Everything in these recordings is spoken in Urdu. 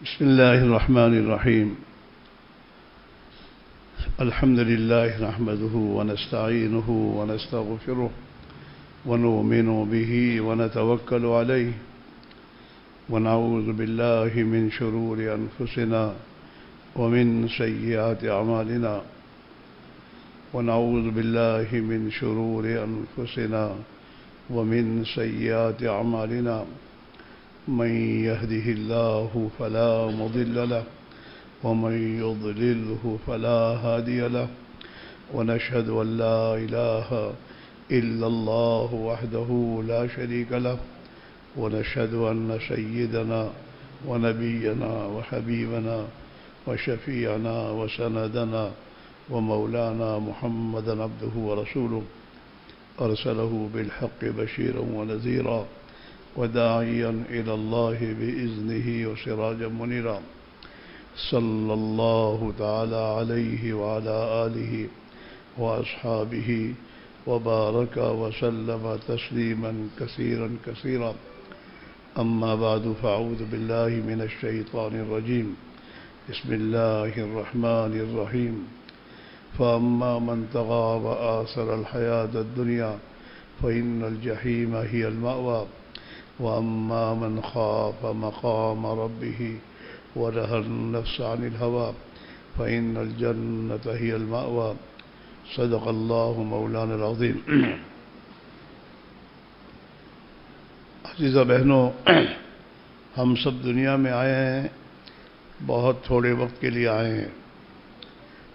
بسم الله الرحمن الرحيم. الحمد لله نحمده ونستعينه ونستغفره ونؤمن به ونتوكل عليه ونعوذ بالله من شرور أنفسنا ومن سيئات أعمالنا ونعوذ بالله من شرور أنفسنا ومن سيئات أعمالنا من يهده الله فلا مضل له ومن يضلله فلا هادي له ونشهد أن لا إله إلا الله وحده لا شريك له ونشهد أن سيدنا ونبينا وحبيبنا وشفيعنا وسندنا ومولانا محمدا عبده ورسوله أرسله بالحق بشيرا ونذيرا وداعيا إلى الله بإذنه وسراجا منيرا صلى الله تعالى عليه وعلى آله وأصحابه وبارك وسلم تسليما كثيرا كثيرا. أما بعد فأعوذ بالله من الشيطان الرجيم. بسم الله الرحمن الرحيم. فأما من طغى وآثر الحياة الدنيا فإن الجحيم هي المأوى وأما من خاف مقام ربه ونهى النفس عن الهوى فإن الجنة هي المأوى. صدق الله مولانا العظيم. عزیزہ بہنوں، ہم سب دنیا میں آئے ہیں، بہت تھوڑے وقت کے لیے آئے ہیں،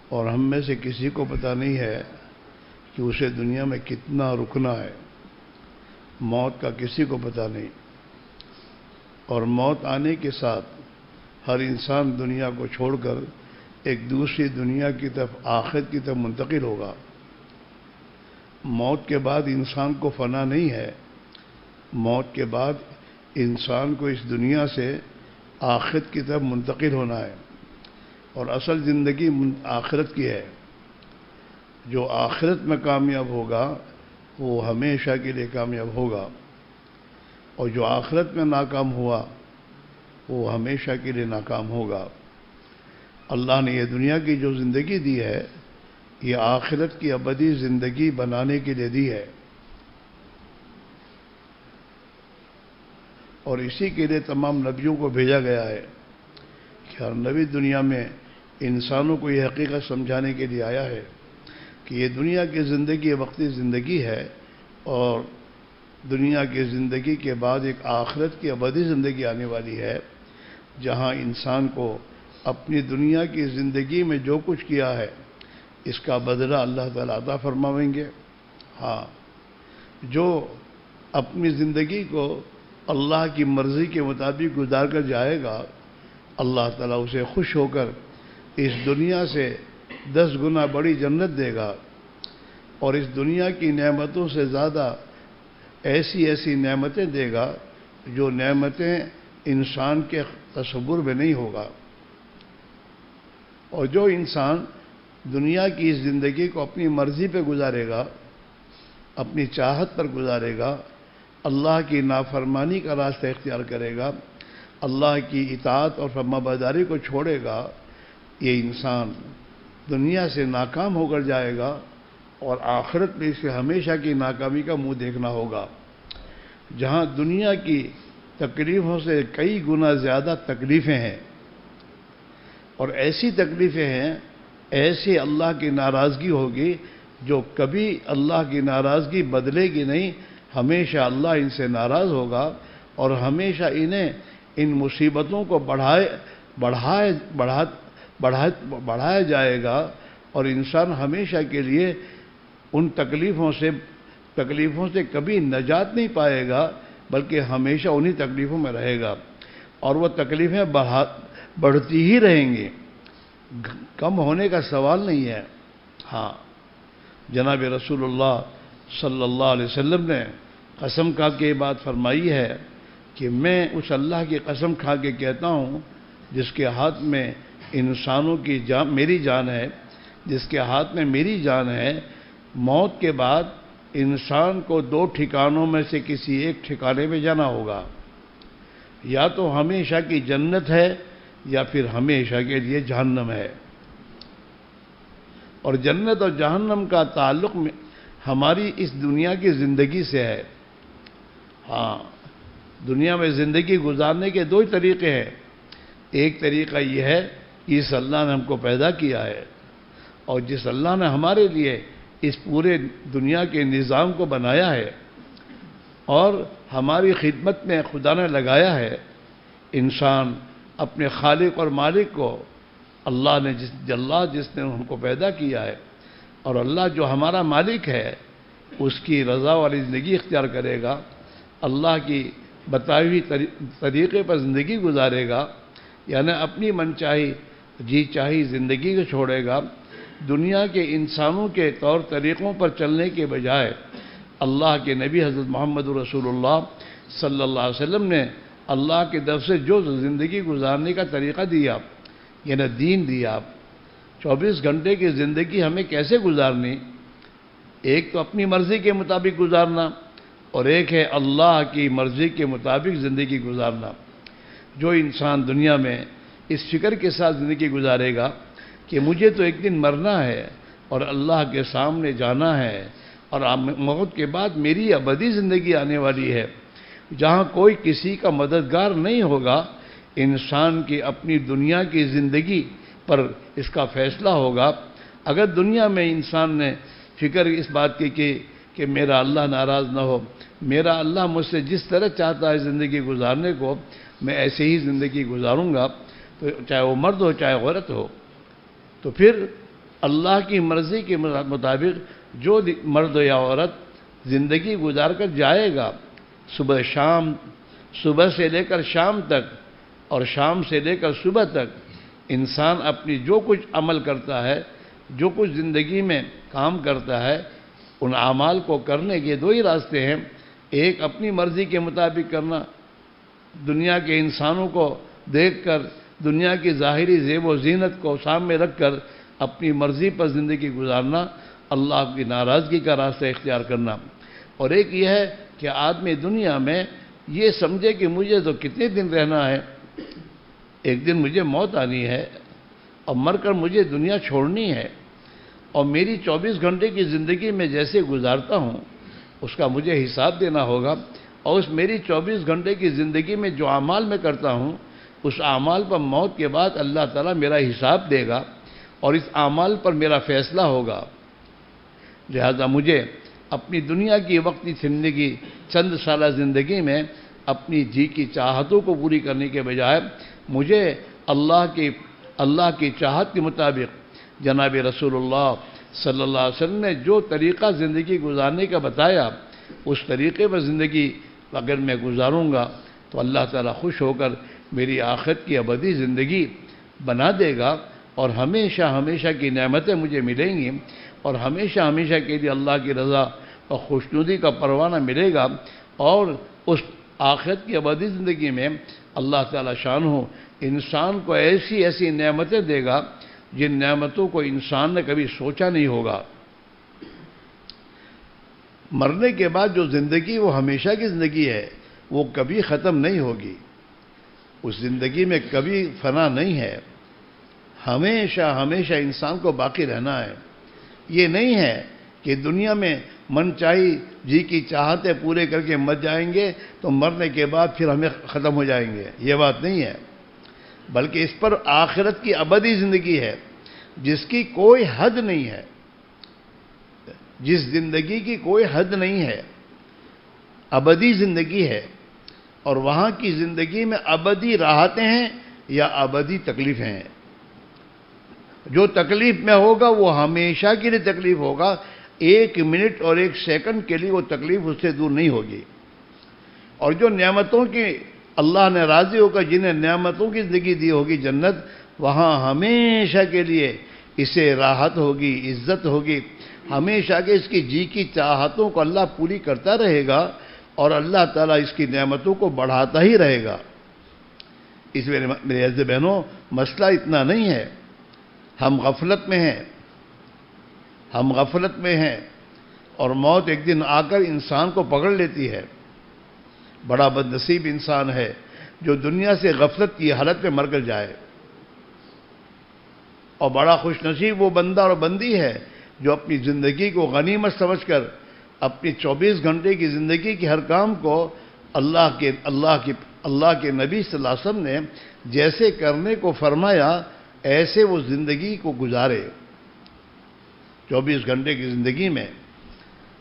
اور ہم میں سے کسی کو پتہ نہیں ہے کہ اسے دنیا میں کتنا رکنا ہے. موت کا کسی کو پتہ نہیں، اور موت آنے کے ساتھ ہر انسان دنیا کو چھوڑ کر ایک دوسری دنیا کی طرف، آخرت کی طرف منتقل ہوگا. موت کے بعد انسان کو فنا نہیں ہے، موت کے بعد انسان کو اس دنیا سے آخرت کی طرف منتقل ہونا ہے، اور اصل زندگی آخرت کی ہے. جو آخرت میں کامیاب ہوگا وہ ہمیشہ کے لیے کامیاب ہوگا، اور جو آخرت میں ناکام ہوا وہ ہمیشہ کے لیے ناکام ہوگا. اللہ نے یہ دنیا کی جو زندگی دی ہے یہ آخرت کی ابدی زندگی بنانے کے لیے دی ہے، اور اسی کے لیے تمام نبیوں کو بھیجا گیا ہے کہ ہر نبی دنیا میں انسانوں کو یہ حقیقت سمجھانے کے لیے آیا ہے کہ یہ دنیا کی زندگی وقتی زندگی ہے، اور دنیا کی زندگی کے بعد ایک آخرت کی ابدی زندگی آنے والی ہے، جہاں انسان کو اپنی دنیا کی زندگی میں جو کچھ کیا ہے اس کا بدلہ اللہ تعالیٰ عطا فرمائیں گے. ہاں، جو اپنی زندگی کو اللہ کی مرضی کے مطابق گزار کر جائے گا، اللہ تعالیٰ اسے خوش ہو کر اس دنیا سے 10 گنا بڑی جنت دے گا، اور اس دنیا کی نعمتوں سے زیادہ ایسی ایسی نعمتیں دے گا جو نعمتیں انسان کے تصور میں نہیں ہوگا. اور جو انسان دنیا کی اس زندگی کو اپنی مرضی پہ گزارے گا، اپنی چاہت پر گزارے گا، اللہ کی نافرمانی کا راستہ اختیار کرے گا، اللہ کی اطاعت اور فرمانبرداری کو چھوڑے گا، یہ انسان دنیا سے ناکام ہو کر جائے گا، اور آخرت میں اسے ہمیشہ کی ناکامی کا منہ دیکھنا ہوگا. جہاں دنیا کی تکلیفوں سے کئی گنا زیادہ تکلیفیں ہیں، اور ایسی تکلیفیں ہیں، ایسی اللہ کی ناراضگی ہوگی جو کبھی اللہ کی ناراضگی بدلے گی نہیں. ہمیشہ اللہ ان سے ناراض ہوگا، اور ہمیشہ انہیں ان مصیبتوں کو بڑھایا جائے گا، اور انسان ہمیشہ کے لیے ان تکلیفوں سے کبھی نجات نہیں پائے گا، بلکہ ہمیشہ انہی تکلیفوں میں رہے گا، اور وہ تکلیفیں بڑھتی ہی رہیں گی، کم ہونے کا سوال نہیں ہے. ہاں، جناب رسول اللہ صلی اللہ علیہ وسلم نے قسم کھا کے بات فرمائی ہے کہ میں اس اللہ کی قسم کھا کے کہتا ہوں جس کے ہاتھ میں انسانوں کی جان، میری جان ہے، جس کے ہاتھ میں میری جان ہے، موت کے بعد انسان کو 2 ٹھکانوں میں سے کسی ایک ٹھکانے میں جانا ہوگا. یا تو ہمیشہ کی جنت ہے یا پھر ہمیشہ کے لیے جہنم ہے۔ اور جنت اور جہنم کا تعلق ہماری اس دنیا کی زندگی سے ہے۔ ہاں، دنیا میں زندگی گزارنے کے دو ہی طریقے ہیں۔ ایک طریقہ یہ ہے کہ اس اللہ نے ہم کو پیدا کیا ہے، اور جس اللہ نے ہمارے لیے اس پورے دنیا کے نظام کو بنایا ہے اور ہماری خدمت میں خدا نے لگایا ہے، انسان اپنے خالق اور مالک کو، اللہ نے جس نے ہم کو پیدا کیا ہے، اور اللہ جو ہمارا مالک ہے، اس کی رضا والی زندگی اختیار کرے گا، اللہ کی بتائی ہوئی طریقے پر زندگی گزارے گا، یعنی اپنی من چاہی جی چاہی زندگی کو چھوڑے گا۔ دنیا کے انسانوں کے طور طریقوں پر چلنے کے بجائے اللہ کے نبی حضرت محمد رسول اللہ صلی اللہ علیہ وسلم نے اللہ کی طرف سے جو زندگی گزارنے کا طریقہ دیا، یعنی دین دیا، 24 گھنٹے کی زندگی ہمیں کیسے گزارنی، ایک تو اپنی مرضی کے مطابق گزارنا، اور ایک ہے اللہ کی مرضی کے مطابق زندگی گزارنا۔ جو انسان دنیا میں اس فکر کے ساتھ زندگی گزارے گا کہ مجھے تو ایک دن مرنا ہے اور اللہ کے سامنے جانا ہے، اور موت کے بعد میری ابدی زندگی آنے والی ہے، جہاں کوئی کسی کا مددگار نہیں ہوگا، انسان کی اپنی دنیا کی زندگی پر اس کا فیصلہ ہوگا۔ اگر دنیا میں انسان نے فکر اس بات کی کہ میرا اللہ ناراض نہ ہو، میرا اللہ مجھ سے جس طرح چاہتا ہے زندگی گزارنے کو، میں ایسے ہی زندگی گزاروں گا، تو چاہے وہ مرد ہو چاہے عورت ہو، تو پھر اللہ کی مرضی کے مطابق جو مرد یا عورت زندگی گزار کر جائے گا، صبح سے لے کر شام تک اور شام سے لے کر صبح تک، انسان اپنی جو کچھ عمل کرتا ہے، جو کچھ زندگی میں کام کرتا ہے، ان اعمال کو کرنے کے دو ہی راستے ہیں۔ ایک اپنی مرضی کے مطابق کرنا، دنیا کے انسانوں کو دیکھ کر، دنیا کی ظاہری زیب و زینت کو سامنے رکھ کر اپنی مرضی پر زندگی گزارنا، اللہ کی ناراضگی کا راستہ اختیار کرنا۔ اور ایک یہ ہے کہ آدمی دنیا میں یہ سمجھے کہ مجھے تو کتنے دن رہنا ہے، ایک دن مجھے موت آنی ہے اور مر کر مجھے دنیا چھوڑنی ہے، اور میری 24 گھنٹے کی زندگی میں جیسے گزارتا ہوں اس کا مجھے حساب دینا ہوگا، اور اس میری 24 گھنٹے کی زندگی میں جو اعمال میں کرتا ہوں، اس اعمال پر موت کے بعد اللہ تعالیٰ میرا حساب دے گا، اور اس اعمال پر میرا فیصلہ ہوگا۔ لہذا مجھے اپنی دنیا کی وقتی زندگی، چند سالہ زندگی میں اپنی جی کی چاہتوں کو پوری کرنے کے بجائے مجھے اللہ کی چاہت کے مطابق جناب رسول اللہ صلی اللہ علیہ وسلم نے جو طریقہ زندگی گزارنے کا بتایا، اس طریقے پر زندگی اگر میں گزاروں گا تو اللہ تعالیٰ خوش ہو کر میری آخرت کی ابدی زندگی بنا دے گا، اور ہمیشہ ہمیشہ کی نعمتیں مجھے ملیں گی، اور ہمیشہ ہمیشہ کے لیے اللہ کی رضا اور خوشنودی کا پروانہ ملے گا، اور اس آخرت کی ابدی زندگی میں اللہ تعالیٰ شانہ انسان کو ایسی ایسی نعمتیں دے گا جن نعمتوں کو انسان نے کبھی سوچا نہیں ہوگا۔ مرنے کے بعد جو زندگی وہ ہمیشہ کی زندگی ہے، وہ کبھی ختم نہیں ہوگی، اس زندگی میں کبھی فنا نہیں ہے، ہمیشہ ہمیشہ انسان کو باقی رہنا ہے۔ یہ نہیں ہے کہ دنیا میں من چاہی جی کی چاہتیں پورے کر کے مر جائیں گے تو مرنے کے بعد پھر ہمیں ختم ہو جائیں گے، یہ بات نہیں ہے، بلکہ اس پر آخرت کی ابدی زندگی ہے جس کی کوئی حد نہیں ہے، جس زندگی کی کوئی حد نہیں ہے، ابدی زندگی ہے، اور وہاں کی زندگی میں ابدی راحتیں ہیں یا ابدی تکلیفیں ہیں۔ جو تکلیف میں ہوگا وہ ہمیشہ کے لیے تکلیف ہوگا، 1 منٹ اور 1 سیکنڈ کے لیے وہ تکلیف اس سے دور نہیں ہوگی۔ اور جو نعمتوں کی اللہ نے راضی ہو کر جنہیں نعمتوں کی زندگی دی ہوگی جنت، وہاں ہمیشہ کے لیے اسے راحت ہوگی، عزت ہوگی، ہمیشہ کے اس کی جی کی چاہتوں کو اللہ پوری کرتا رہے گا، اور اللہ تعالیٰ اس کی نعمتوں کو بڑھاتا ہی رہے گا۔ اس میں میرے عزیز بہنوں، مسئلہ اتنا نہیں ہے، ہم غفلت میں ہیں اور موت ایک دن آ کر انسان کو پکڑ لیتی ہے۔ بڑا بد نصیب انسان ہے جو دنیا سے غفلت کی حالت میں مر کر جائے۔ اور بڑا خوش نصیب وہ بندہ اور بندی ہے جو اپنی زندگی کو غنیمت سمجھ کر اپنی 24 گھنٹے کی زندگی کے ہر کام کو اللہ کے نبی صلی اللہ علیہ وسلم نے جیسے کرنے کو فرمایا ایسے وہ زندگی کو گزارے۔ 24 گھنٹے کی زندگی میں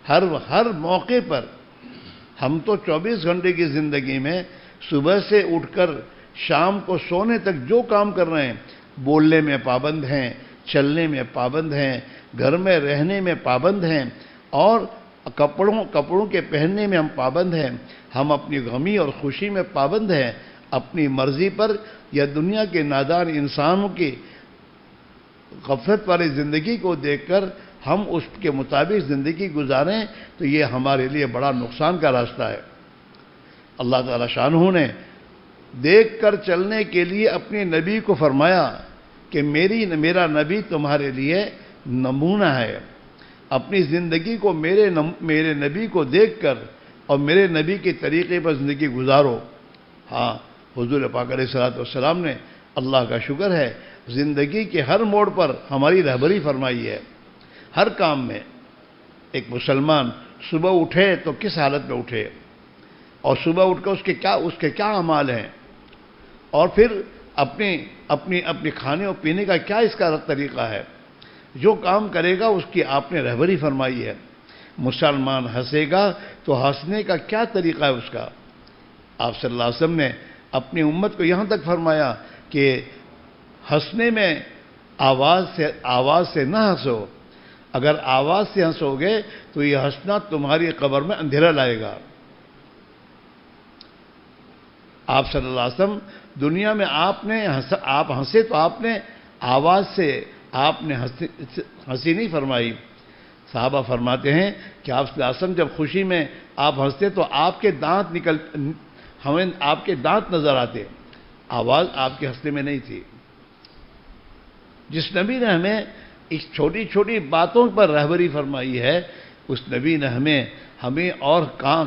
ہر موقع پر ہم تو 24 گھنٹے کی زندگی میں صبح سے اٹھ کر شام کو سونے تک جو کام کر رہے ہیں، بولنے میں پابند ہیں، چلنے میں پابند ہیں، گھر میں رہنے میں پابند ہیں، اور کپڑوں کے پہننے میں ہم پابند ہیں، ہم اپنی غمی اور خوشی میں پابند ہیں۔ اپنی مرضی پر یا دنیا کے نادان انسانوں کی غفلت والی زندگی کو دیکھ کر ہم اس کے مطابق زندگی گزاریں تو یہ ہمارے لیے بڑا نقصان کا راستہ ہے۔ اللہ تعالی شانہ نے دیکھ کر چلنے کے لیے اپنے نبی کو فرمایا کہ میرا نبی تمہارے لیے نمونہ ہے، اپنی زندگی کو میرے نبی کو دیکھ کر اور میرے نبی کے طریقے پر زندگی گزارو۔ ہاں، حضور پاک علیہ الصلوۃ والسلام نے، اللہ کا شکر ہے، زندگی کے ہر موڑ پر ہماری رہبری فرمائی ہے۔ ہر کام میں ایک مسلمان صبح اٹھے تو کس حالت میں اٹھے، اور صبح اٹھ کر اس کے کیا اعمال ہیں، اور پھر اپنی کھانے اور پینے کا کیا اس کا طریقہ ہے، جو کام کرے گا اس کی آپ نے رہبری فرمائی ہے۔ مسلمان ہنسے گا تو ہنسنے کا کیا طریقہ ہے اس کا، آپ صلی اللہ علیہ وسلم نے اپنی امت کو یہاں تک فرمایا کہ ہنسنے میں آواز سے نہ ہنسو، اگر آواز سے ہنسو گے تو یہ ہنسنا تمہاری قبر میں اندھیرا لائے گا۔ آپ صلی اللہ علیہ وسلم دنیا میں آپ ہنسے تو آپ نے آواز سے آپ نے ہنسی نہیں فرمائی۔ صحابہ فرماتے ہیں کہ آپ صلی اللہ علیہ وسلم جب خوشی میں آپ ہنستے تو ہمیں آپ کے دانت نظر آتے، آواز آپ کے ہنسنے میں نہیں تھی۔ جس نبی نے ہمیں اس چھوٹی چھوٹی باتوں پر رہبری فرمائی ہے، اس نبی نے ہمیں اور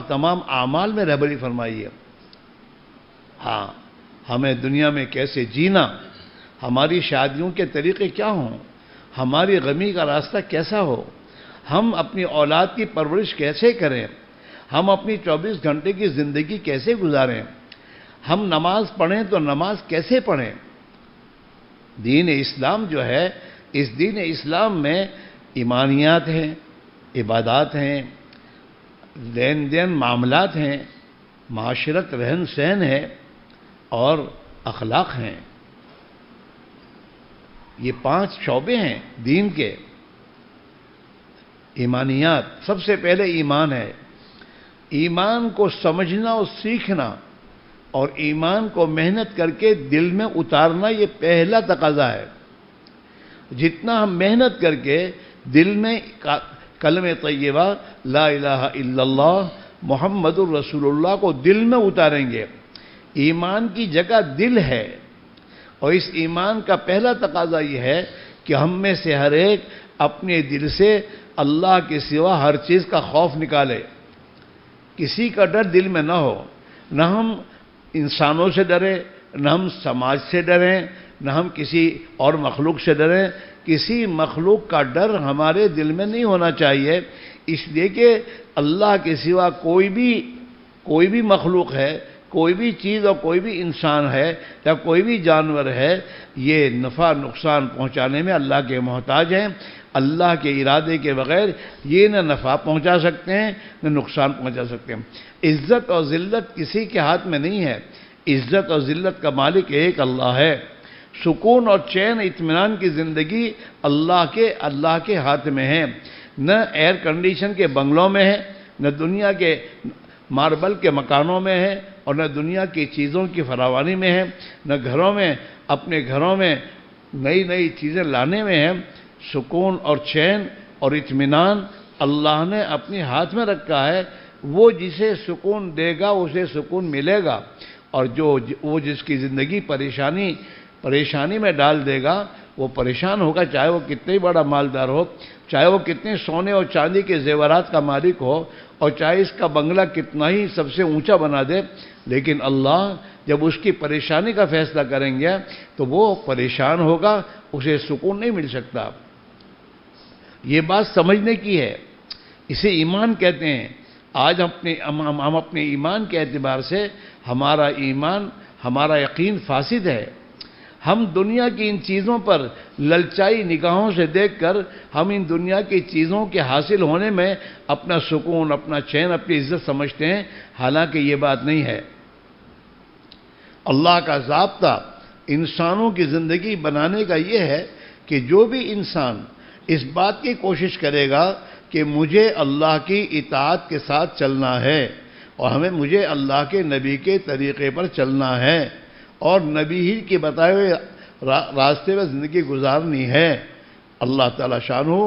تمام اعمال میں رہبری فرمائی ہے۔ ہاں، ہمیں دنیا میں کیسے جینا، ہماری شادیوں کے طریقے کیا ہوں، ہماری غمی کا راستہ کیسا ہو، ہم اپنی اولاد کی پرورش کیسے کریں، ہم اپنی 24 گھنٹے کی زندگی کیسے گزاریں، ہم نماز پڑھیں تو نماز کیسے پڑھیں۔ دین اسلام جو ہے، اس دین اسلام میں ایمانیات ہیں، عبادات ہیں، لین دین معاملات ہیں، معاشرت رہن سہن ہے اور اخلاق ہیں۔ یہ 5 شعبے ہیں دین کے۔ ایمانیات، سب سے پہلے ایمان ہے، ایمان کو سمجھنا اور سیکھنا اور ایمان کو محنت کر کے دل میں اتارنا، یہ پہلا تقاضا ہے۔ جتنا ہم محنت کر کے دل میں کلمہ طیبہ لا الہ الا اللہ محمد الرسول اللہ کو دل میں اتاریں گے، ایمان کی جگہ دل ہے، اور اس ایمان کا پہلا تقاضا یہ ہے کہ ہم میں سے ہر ایک اپنے دل سے اللہ کے سوا ہر چیز کا خوف نکالے، کسی کا ڈر دل میں نہ ہو، نہ ہم انسانوں سے ڈریں، نہ ہم سماج سے ڈریں، نہ ہم کسی اور مخلوق سے ڈریں، کسی مخلوق کا ڈر ہمارے دل میں نہیں ہونا چاہیے، اس لیے کہ اللہ کے سوا کوئی بھی مخلوق ہے، کوئی بھی چیز اور کوئی بھی انسان ہے یا کوئی بھی جانور ہے، یہ نفع نقصان پہنچانے میں اللہ کے محتاج ہیں۔ اللہ کے ارادے کے بغیر یہ نہ نفع پہنچا سکتے ہیں نہ نقصان پہنچا سکتے ہیں۔ عزت اور ذلت کسی کے ہاتھ میں نہیں ہے، عزت اور ذلت کا مالک ایک اللہ ہے۔ سکون اور چین اطمینان کی زندگی اللہ کے ہاتھ میں ہے، نہ ایئر کنڈیشن کے بنگلوں میں ہے، نہ دنیا کے ماربل کے مکانوں میں ہے، اور نہ دنیا کی چیزوں کی فراوانی میں ہے، نہ اپنے گھروں میں نئی چیزیں لانے میں ہے۔ سکون اور چین اور اطمینان اللہ نے اپنے ہاتھ میں رکھا ہے، وہ جسے سکون دے گا اسے سکون ملے گا، اور وہ جس کی زندگی پریشانی میں ڈال دے گا وہ پریشان ہوگا، چاہے وہ کتنے ہی بڑا مالدار ہو، چاہے وہ کتنے سونے اور چاندی کے زیورات کا مالک ہو، اور چاہے اس کا بنگلہ کتنا ہی سب سے اونچا بنا دے، لیکن اللہ جب اس کی پریشانی کا فیصلہ کریں گے تو وہ پریشان ہوگا، اسے سکون نہیں مل سکتا۔ یہ بات سمجھنے کی ہے، اسے ایمان کہتے ہیں۔ آج ہم اپنے ایمان کے اعتبار سے ہمارا ایمان، ہمارا یقین فاسد ہے۔ ہم دنیا کی ان چیزوں پر للچائی نگاہوں سے دیکھ کر ہم ان دنیا کی چیزوں کے حاصل ہونے میں اپنا سکون، اپنا چین، اپنی عزت سمجھتے ہیں، حالانکہ یہ بات نہیں ہے۔ اللہ کا ضابطہ انسانوں کی زندگی بنانے کا یہ ہے کہ جو بھی انسان اس بات کی کوشش کرے گا کہ مجھے اللہ کی اطاعت کے ساتھ چلنا ہے اور مجھے اللہ کے نبی کے طریقے پر چلنا ہے اور نبی ہی کے بتائے ہوئے راستے میں زندگی گزارنی ہے، اللہ تعالی شانہ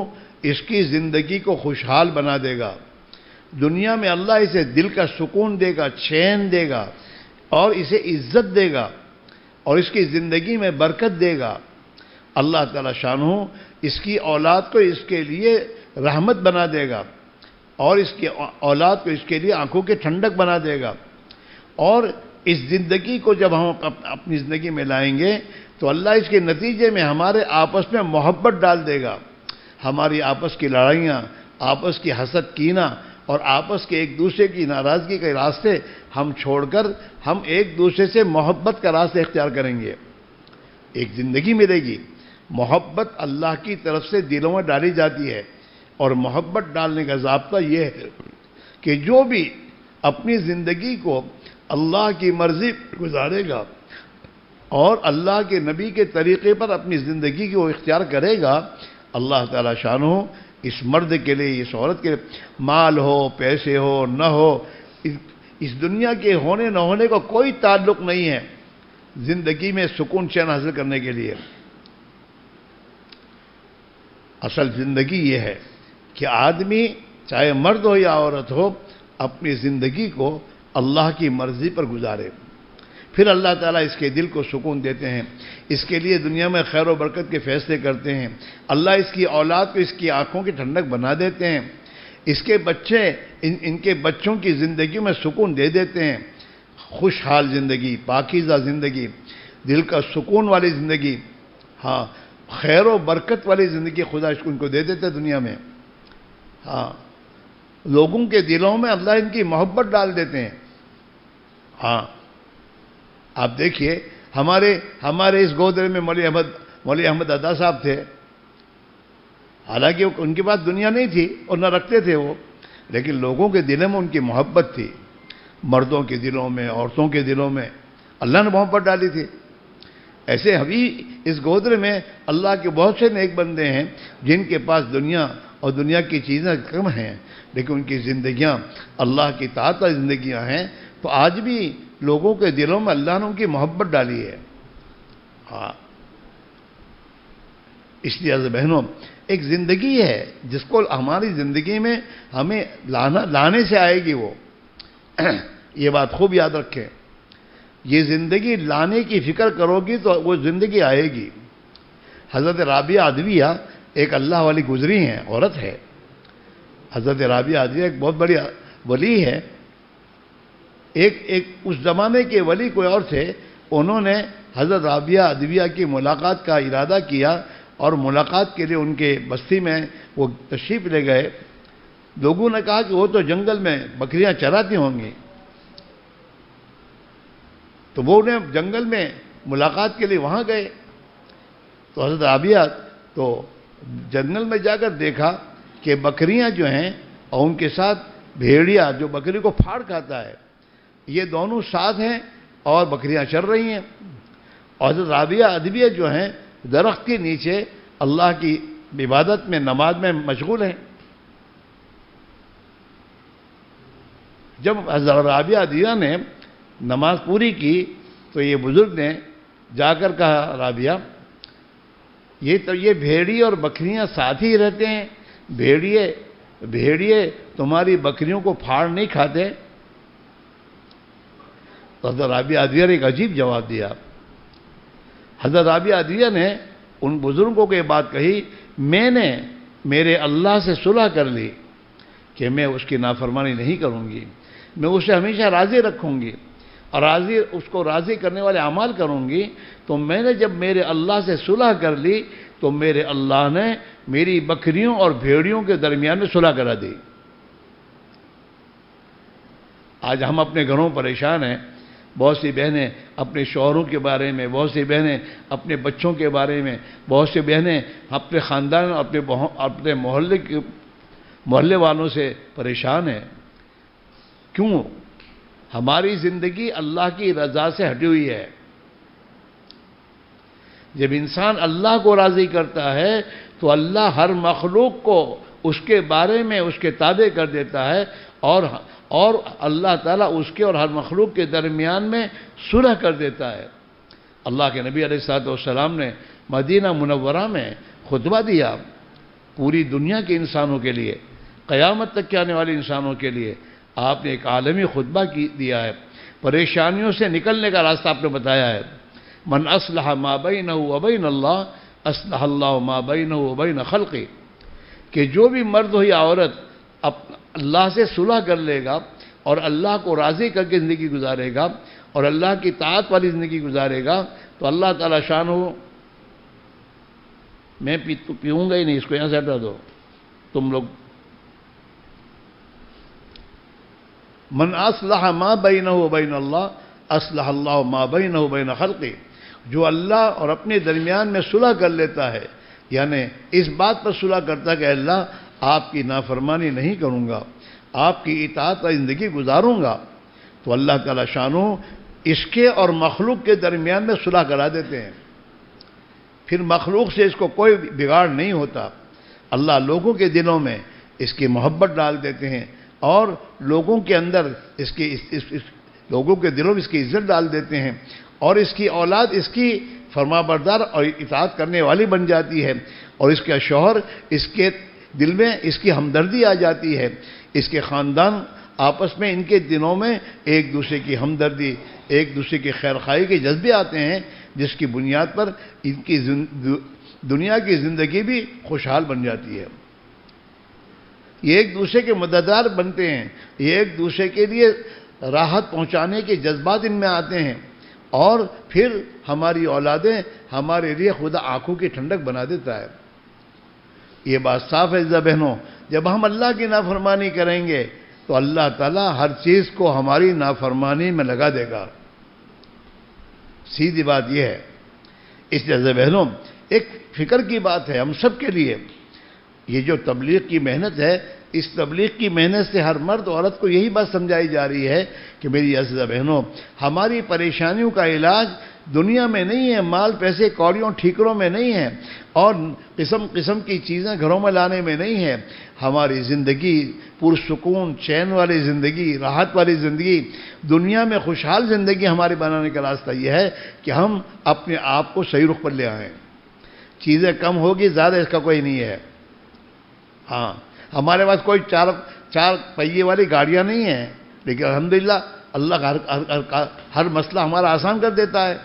اس کی زندگی کو خوشحال بنا دے گا۔ دنیا میں اللہ اسے دل کا سکون دے گا، چین دے گا اور اسے عزت دے گا اور اس کی زندگی میں برکت دے گا۔ اللہ تعالی شانہ اس کی اولاد کو اس کے لیے رحمت بنا دے گا اور اس کی اولاد کو اس کے لیے آنکھوں کی ٹھنڈک بنا دے گا۔ اور اس زندگی کو جب ہم اپنی زندگی میں لائیں گے تو اللہ اس کے نتیجے میں ہمارے آپس میں محبت ڈال دے گا۔ ہماری آپس کی لڑائیاں، آپس کی حسد کینہ اور آپس کے ایک دوسرے کی ناراضگی کے راستے ہم چھوڑ کر ہم ایک دوسرے سے محبت کا راستہ اختیار کریں گے۔ ایک زندگی ملے گی۔ محبت اللہ کی طرف سے دلوں میں ڈالی جاتی ہے اور محبت ڈالنے کا ضابطہ یہ ہے کہ جو بھی اپنی زندگی کو اللہ کی مرضی گزارے گا اور اللہ کے نبی کے طریقے پر اپنی زندگی کو اختیار کرے گا، اللہ تعالی شانہ اس مرد کے لیے، اس عورت کے لیے، مال ہو، پیسے ہو، نہ ہو، اس دنیا کے ہونے نہ ہونے کا کوئی تعلق نہیں ہے زندگی میں سکون چین حاصل کرنے کے لیے۔ اصل زندگی یہ ہے کہ آدمی چاہے مرد ہو یا عورت ہو اپنی زندگی کو اللہ کی مرضی پر گزارے، پھر اللہ تعالیٰ اس کے دل کو سکون دیتے ہیں، اس کے لیے دنیا میں خیر و برکت کے فیصلے کرتے ہیں، اللہ اس کی اولاد کو اس کی آنکھوں کی ٹھنڈک بنا دیتے ہیں، اس کے بچے ان کے بچوں کی زندگی میں سکون دے دیتے ہیں، خوشحال زندگی، پاکیزہ زندگی، دل کا سکون والی زندگی، ہاں خیر و برکت والی زندگی خدا ان کو دے دیتے دنیا میں۔ ہاں لوگوں کے دلوں میں اللہ ان کی محبت ڈال دیتے ہیں۔ ہاں آپ دیکھیے ہمارے اس گودرے میں مولوی احمد ادا صاحب تھے، حالانکہ ان کے پاس دنیا نہیں تھی اور نہ رکھتے تھے وہ، لیکن لوگوں کے دلوں میں ان کی محبت تھی، مردوں کے دلوں میں، عورتوں کے دلوں میں اللہ نے محبت ڈالی تھی۔ ایسے ابھی اس گودرے میں اللہ کے بہت سے نیک بندے ہیں جن کے پاس دنیا اور دنیا کی چیزیں کم ہیں، لیکن ان کی زندگیاں اللہ کی اطاعت والی زندگیاں ہیں، تو آج بھی لوگوں کے دلوں میں اللہ نے ان کی محبت ڈالی ہے۔ ہاں اس لیے عزیز بہنوں ایک زندگی ہے جس کو ہماری زندگی میں ہمیں لانے سے آئے گی، وہ یہ بات خوب یاد رکھیں، یہ زندگی لانے کی فکر کرو گی تو وہ زندگی آئے گی۔ حضرت رابعہ عدویہ ایک اللہ والی گزری ہیں، عورت ہے، حضرت رابعہ عدویہ ایک بہت بڑی ولی ہے۔ ایک اس زمانے کے ولی کوئی اور تھے، انہوں نے حضرت رابعہ عدویہ کی ملاقات کا ارادہ کیا اور ملاقات کے لیے ان کے بستی میں وہ تشریف لے گئے۔ لوگوں نے کہا کہ وہ تو جنگل میں بکریاں چراتی ہوں گی، تو وہ انہیں جنگل میں ملاقات کے لیے وہاں گئے، تو حضرت رابعہ تو جنگل میں جا کر دیکھا کہ بکریاں جو ہیں اور ان کے ساتھ بھیڑیا جو بکری کو پھاڑ کھاتا ہے، یہ دونوں ساتھ ہیں اور بکریاں چر رہی ہیں، اور حضرت رابعہ عدویہ جو ہیں درخت کے نیچے اللہ کی عبادت میں، نماز میں مشغول ہیں۔ جب حضرت رابعہ عدویہ نے نماز پوری کی تو یہ بزرگ نے جا کر کہا، رابعہ یہ بھیڑی اور بکریاں ساتھ ہی رہتے ہیں، بھیڑیے تمہاری بکریوں کو پھاڑ نہیں کھاتے؟ تو حضرت رابعہ عدویہ نے ایک عجیب جواب دیا۔ حضرت رابعہ عدویہ نے ان بزرگوں کو یہ بات کہی، میں نے میرے اللہ سے صلح کر لی کہ میں اس کی نافرمانی نہیں کروں گی، میں اسے ہمیشہ راضی رکھوں گی، اور اس کو راضی کرنے والے اعمال کروں گی، تو میں نے جب میرے اللہ سے صلح کر لی تو میرے اللہ نے میری بکریوں اور بھیڑیوں کے درمیان میں صلح کرا دی۔ آج ہم اپنے گھروں پریشان ہیں، بہت سی بہنیں اپنے شوہروں کے بارے میں، بہت سی بہنیں اپنے بچوں کے بارے میں، بہت سی بہنیں اپنے خاندان اور اپنے محلے والوں سے پریشان ہیں۔ کیوں؟ ہماری زندگی اللہ کی رضا سے ہٹی ہوئی ہے۔ جب انسان اللہ کو راضی کرتا ہے تو اللہ ہر مخلوق کو اس کے بارے میں اس کے تابع کر دیتا ہے، اور اللہ تعالیٰ اس کے اور ہر مخلوق کے درمیان میں صلح کر دیتا ہے۔ اللہ کے نبی علیہ الصلوۃ والسلام نے مدینہ منورہ میں خطبہ دیا پوری دنیا کے انسانوں کے لیے، قیامت تک کے آنے والے انسانوں کے لیے۔ آپ نے ایک عالمی خطبہ دیا ہے، پریشانیوں سے نکلنے کا راستہ آپ نے بتایا ہے۔ من اصلح ما بینہ وبین اللہ اصلح اللہ ما بینہ وبین خلقہ، کہ جو بھی مرد ہو یا عورت اللہ سے صلح کر لے گا اور اللہ کو راضی کر کے زندگی گزارے گا اور اللہ کی طاعت والی زندگی گزارے گا تو اللہ تعالیٰ شان ہو۔ میں پیوں گا ہی نہیں، اس کو یہاں سے ہٹا دو تم لوگ۔ من اصلح ما بینہ وبین اللہ اصلح اللہ ما بینہ وبین خلقہ، جو اللہ اور اپنے درمیان میں صلح کر لیتا ہے، یعنی اس بات پر صلح کرتا ہے کہ اللہ آپ کی نافرمانی نہیں کروں گا، آپ کی اطاعت کا زندگی گزاروں گا، تو اللہ تعالیٰ شانو اس کے اور مخلوق کے درمیان میں صلح کرا دیتے ہیں۔ پھر مخلوق سے اس کو کوئی بگاڑ نہیں ہوتا۔ اللہ لوگوں کے دلوں میں اس کی محبت ڈال دیتے ہیں اور لوگوں کے اندر لوگوں کے دلوں میں اس کی عزت ڈال دیتے ہیں، اور اس کی اولاد اس کی فرما بردار اور اطاعت کرنے والی بن جاتی ہے، اور اس کا شوہر اس کے دل میں اس کی ہمدردی آ جاتی ہے، اس کے خاندان آپس میں ان کے دنوں میں ایک دوسرے کی ہمدردی، ایک دوسرے کی خیرخواہی کے جذبے آتے ہیں، جس کی بنیاد پر ان کی دنیا کی زندگی بھی خوشحال بن جاتی ہے۔ یہ ایک دوسرے کے مددگار بنتے ہیں، یہ ایک دوسرے کے لیے راحت پہنچانے کے جذبات ان میں آتے ہیں، اور پھر ہماری اولادیں ہمارے لیے خدا آنکھوں کی ٹھنڈک بنا دیتا ہے۔ یہ بات صاف ہے عزیزہ بہنوں، جب ہم اللہ کی نافرمانی کریں گے تو اللہ تعالیٰ ہر چیز کو ہماری نافرمانی میں لگا دے گا۔ سیدھی بات یہ ہے۔ اس لیے عزیزہ بہنوں، ایک فکر کی بات ہے ہم سب کے لیے، یہ جو تبلیغ کی محنت ہے، اس تبلیغ کی محنت سے ہر مرد عورت کو یہی بات سمجھائی جا رہی ہے کہ میری عزیزہ بہنوں، ہماری پریشانیوں کا علاج دنیا میں نہیں ہے، مال پیسے کوڑیوں ٹھیکروں میں نہیں ہے، اور قسم قسم کی چیزیں گھروں میں لانے میں نہیں ہے۔ ہماری زندگی پرسکون چین والی زندگی، راحت والی زندگی، دنیا میں خوشحال زندگی ہماری بنانے کا راستہ یہ ہے کہ ہم اپنے آپ کو صحیح رخ پر لے آئیں۔ چیزیں کم ہوگی، زیادہ اس کا کوئی نہیں ہے۔ ہاں، ہمارے پاس کوئی چار پہیے والی گاڑیاں نہیں ہیں، لیکن الحمدللہ اللہ ہر مسئلہ ہمارا آسان کر دیتا ہے۔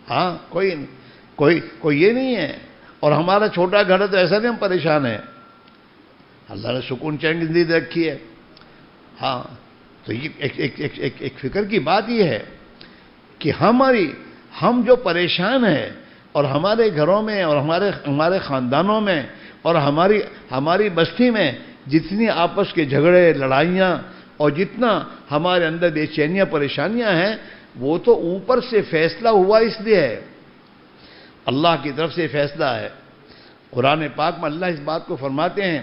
ہاں، کوئی یہ نہیں ہے، اور ہمارا چھوٹا گھر ہے تو ایسا نہیں ہم پریشان ہیں، اللہ نے سکون چین کی زندگی رکھی ہے۔ ہاں، تو یہ ایک فکر کی بات یہ ہے کہ ہم جو پریشان ہیں، اور ہمارے گھروں میں اور ہمارے خاندانوں میں اور ہماری بستی میں جتنی آپس کے جھگڑے لڑائیاں اور جتنا ہمارے اندر بے چینیاں پریشانیاں ہیں، وہ تو اوپر سے فیصلہ ہوا اس لیے ہے، اللہ کی طرف سے فیصلہ ہے۔ قرآن پاک میں اللہ اس بات کو فرماتے ہیں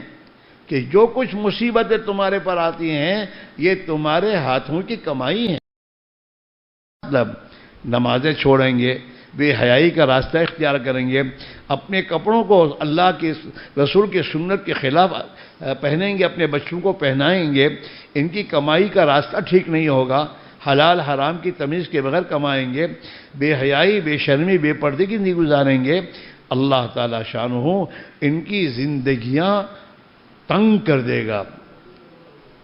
کہ جو کچھ مصیبتیں تمہارے پر آتی ہیں یہ تمہارے ہاتھوں کی کمائی ہے۔ مطلب نمازیں چھوڑیں گے، بے حیائی کا راستہ اختیار کریں گے، اپنے کپڑوں کو اللہ کے رسول کے سنت کے خلاف پہنیں گے، اپنے بچوں کو پہنائیں گے، ان کی کمائی کا راستہ ٹھیک نہیں ہوگا، حلال حرام کی تمیز کے بغیر کمائیں گے، بے حیائی بے شرمی بے پردے کی زندگی گزاریں گے، اللہ تعالیٰ شانہ ان کی زندگیاں تنگ کر دے گا۔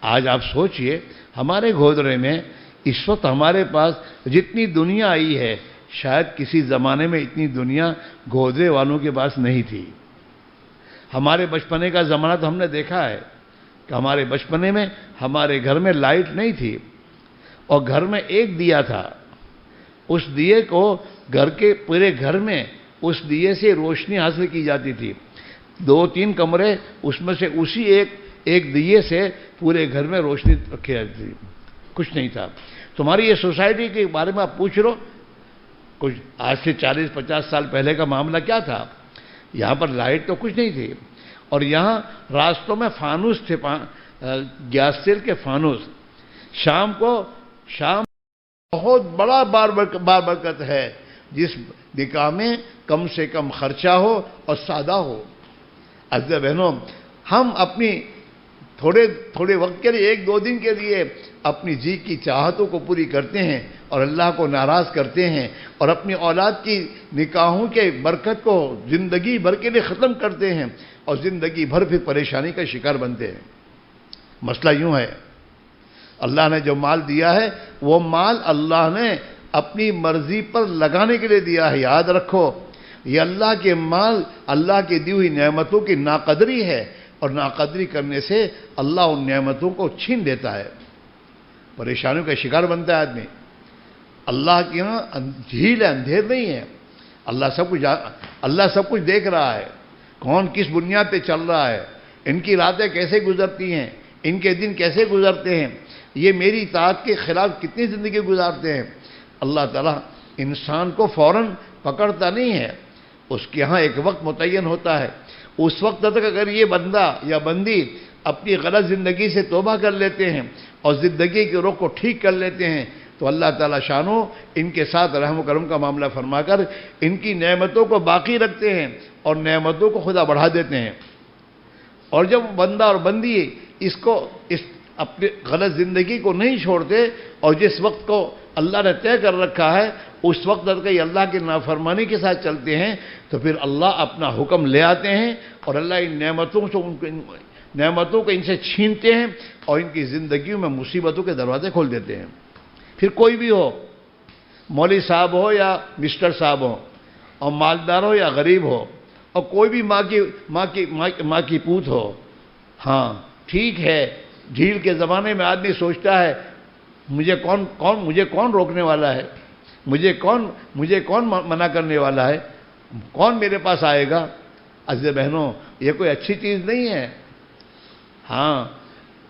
آج آپ سوچئے ہمارے گودرے میں اس وقت ہمارے پاس جتنی دنیا آئی ہے، شاید کسی زمانے میں اتنی دنیا گودرے والوں کے پاس نہیں تھی۔ ہمارے بچپنے کا زمانہ تو ہم نے دیکھا ہے کہ ہمارے بچپنے میں ہمارے گھر میں لائٹ نہیں تھی، اور گھر میں ایک دیا تھا، اس دیے کو گھر کے پورے گھر میں اس دیے سے روشنی حاصل کی جاتی تھی، 2-3 کمرے اس میں سے اسی ایک دیے سے پورے گھر میں روشنی رکھی جاتی تھی، کچھ نہیں تھا۔ تمہاری یہ سوسائٹی کے بارے میں آپ پوچھ لو، کچھ آج سے 40-50 سال پہلے کا معاملہ کیا تھا؟ یہاں پر لائٹ تو کچھ نہیں تھی، اور یہاں راستوں میں فانوس تھے، گیس تیل کے فانوس۔ شام بہت بڑا باربرکت ہے جس نکاح میں کم سے کم خرچہ ہو اور سادہ ہو۔ عزیز بہنوں، ہم اپنی تھوڑے وقت کے لیے 1-2 دن کے لیے اپنی جی کی چاہتوں کو پوری کرتے ہیں اور اللہ کو ناراض کرتے ہیں، اور اپنی اولاد کی نکاحوں کے برکت کو زندگی بھر کے لیے ختم کرتے ہیں، اور زندگی بھر پھر پریشانی کا شکار بنتے ہیں۔ مسئلہ یوں ہے، اللہ نے جو مال دیا ہے وہ مال اللہ نے اپنی مرضی پر لگانے کے لیے دیا ہے۔ یاد رکھو، یہ اللہ کے مال، اللہ کی دی ہوئی نعمتوں کی ناقدری ہے، اور ناقدری کرنے سے اللہ ان نعمتوں کو چھین دیتا ہے، پریشانیوں کا شکار بنتا ہے آدمی۔ اللہ کے یہاں جھیل ہے، اندھیر نہیں ہے۔ اللہ سب کچھ دیکھ رہا ہے، کون کس بنیاد پہ چل رہا ہے، ان کی راتیں کیسے گزرتی ہیں، ان کے دن کیسے گزرتے ہیں، یہ میری اطاعت کے خلاف کتنی زندگی گزارتے ہیں۔ اللہ تعالیٰ انسان کو فوراً پکڑتا نہیں ہے، اس کے ہاں ایک وقت متعین ہوتا ہے۔ اس وقت تک اگر یہ بندہ یا بندی اپنی غلط زندگی سے توبہ کر لیتے ہیں اور زندگی کے رخ کو ٹھیک کر لیتے ہیں، تو اللہ تعالیٰ شانو ان کے ساتھ رحم و کرم کا معاملہ فرما کر ان کی نعمتوں کو باقی رکھتے ہیں اور نعمتوں کو خدا بڑھا دیتے ہیں۔ اور جب بندہ اور بندی اس اپنی غلط زندگی کو نہیں چھوڑتے اور جس وقت کو اللہ نے طے کر رکھا ہے اس وقت تک یہ اللہ کی نافرمانی کے ساتھ چلتے ہیں، تو پھر اللہ اپنا حکم لے آتے ہیں اور اللہ ان نعمتوں کو ان سے چھینتے ہیں اور ان کی زندگیوں میں مصیبتوں کے دروازے کھول دیتے ہیں۔ پھر کوئی بھی ہو، مولوی صاحب ہو یا مسٹر صاحب ہو، اور مالدار ہو یا غریب ہو، اور کوئی بھی ماں کی پوت ہو۔ ہاں ٹھیک ہے، جھیل کے زمانے میں آدمی سوچتا ہے مجھے کون روکنے والا ہے، مجھے کون منع کرنے والا ہے، کون میرے پاس آئے گا۔ عزیز بہنوں، یہ کوئی اچھی چیز نہیں ہے۔ ہاں،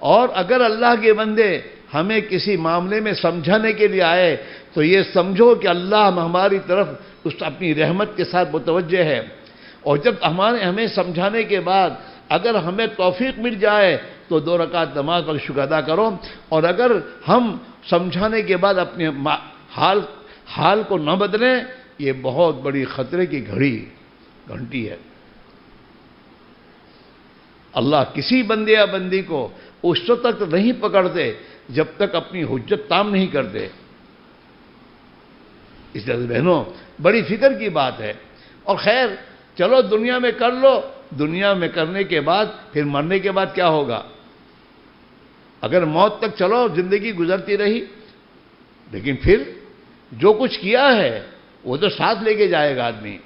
اور اگر اللہ کے بندے ہمیں کسی معاملے میں سمجھانے کے لیے آئے تو یہ سمجھو کہ اللہ ہماری طرف اپنی رحمت کے ساتھ متوجہ ہے، اور جب ہمیں سمجھانے کے بعد اگر ہمیں توفیق مل جائے تو 2 رکعت نماز پر شکر ادا کرو، اور اگر ہم سمجھانے کے بعد اپنے حال کو نہ بدلیں، یہ بہت بڑی خطرے کی گھنٹی ہے۔ اللہ کسی بندے یا بندی کو اس وقت تک نہیں پکڑتے جب تک اپنی حجت تام نہیں کرتے۔ اس لیے بہنوں، بڑی فکر کی بات ہے۔ اور خیر چلو دنیا میں کر لو، دنیا میں کرنے کے بعد پھر مرنے کے بعد کیا ہوگا؟ اگر موت تک چلو زندگی گزرتی رہی، لیکن پھر جو کچھ کیا ہے وہ تو ساتھ لے کے جائے گا، آدمی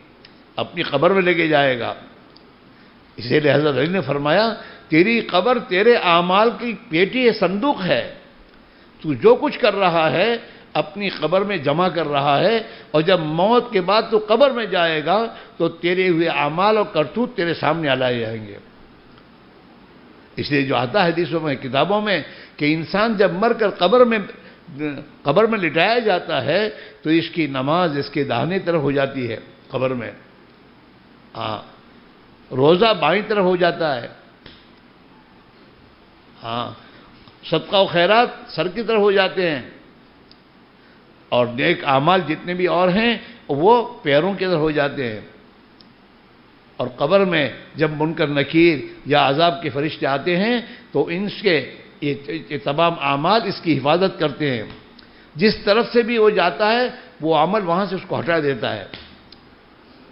اپنی قبر میں لے کے جائے گا۔ اسی لیے حضرت علی نے فرمایا تیری قبر تیرے اعمال کی پیٹی صندوق ہے، تو جو کچھ کر رہا ہے اپنی قبر میں جمع کر رہا ہے، اور جب موت کے بعد تو قبر میں جائے گا تو تیرے ہوئے اعمال اور کرتوت تیرے سامنے لائے جائیں گے۔ اس لیے جو آتا ہے حدیثوں میں، کتابوں میں، کہ انسان جب مر کر قبر میں لٹایا جاتا ہے تو اس کی نماز اس کے داہنے طرف ہو جاتی ہے، قبر میں ہاں، روزہ بائیں طرف ہو جاتا ہے، ہاں، صدقہ و خیرات سر کی طرف ہو جاتے ہیں، اور نیک اعمال جتنے بھی اور ہیں وہ پیروں کی طرف ہو جاتے ہیں۔ اور قبر میں جب منکر نکیر یا عذاب کے فرشتے آتے ہیں تو ان کے یہ تمام اعمال اس کی حفاظت کرتے ہیں، جس طرف سے بھی وہ جاتا ہے وہ عمل وہاں سے اس کو ہٹا دیتا ہے،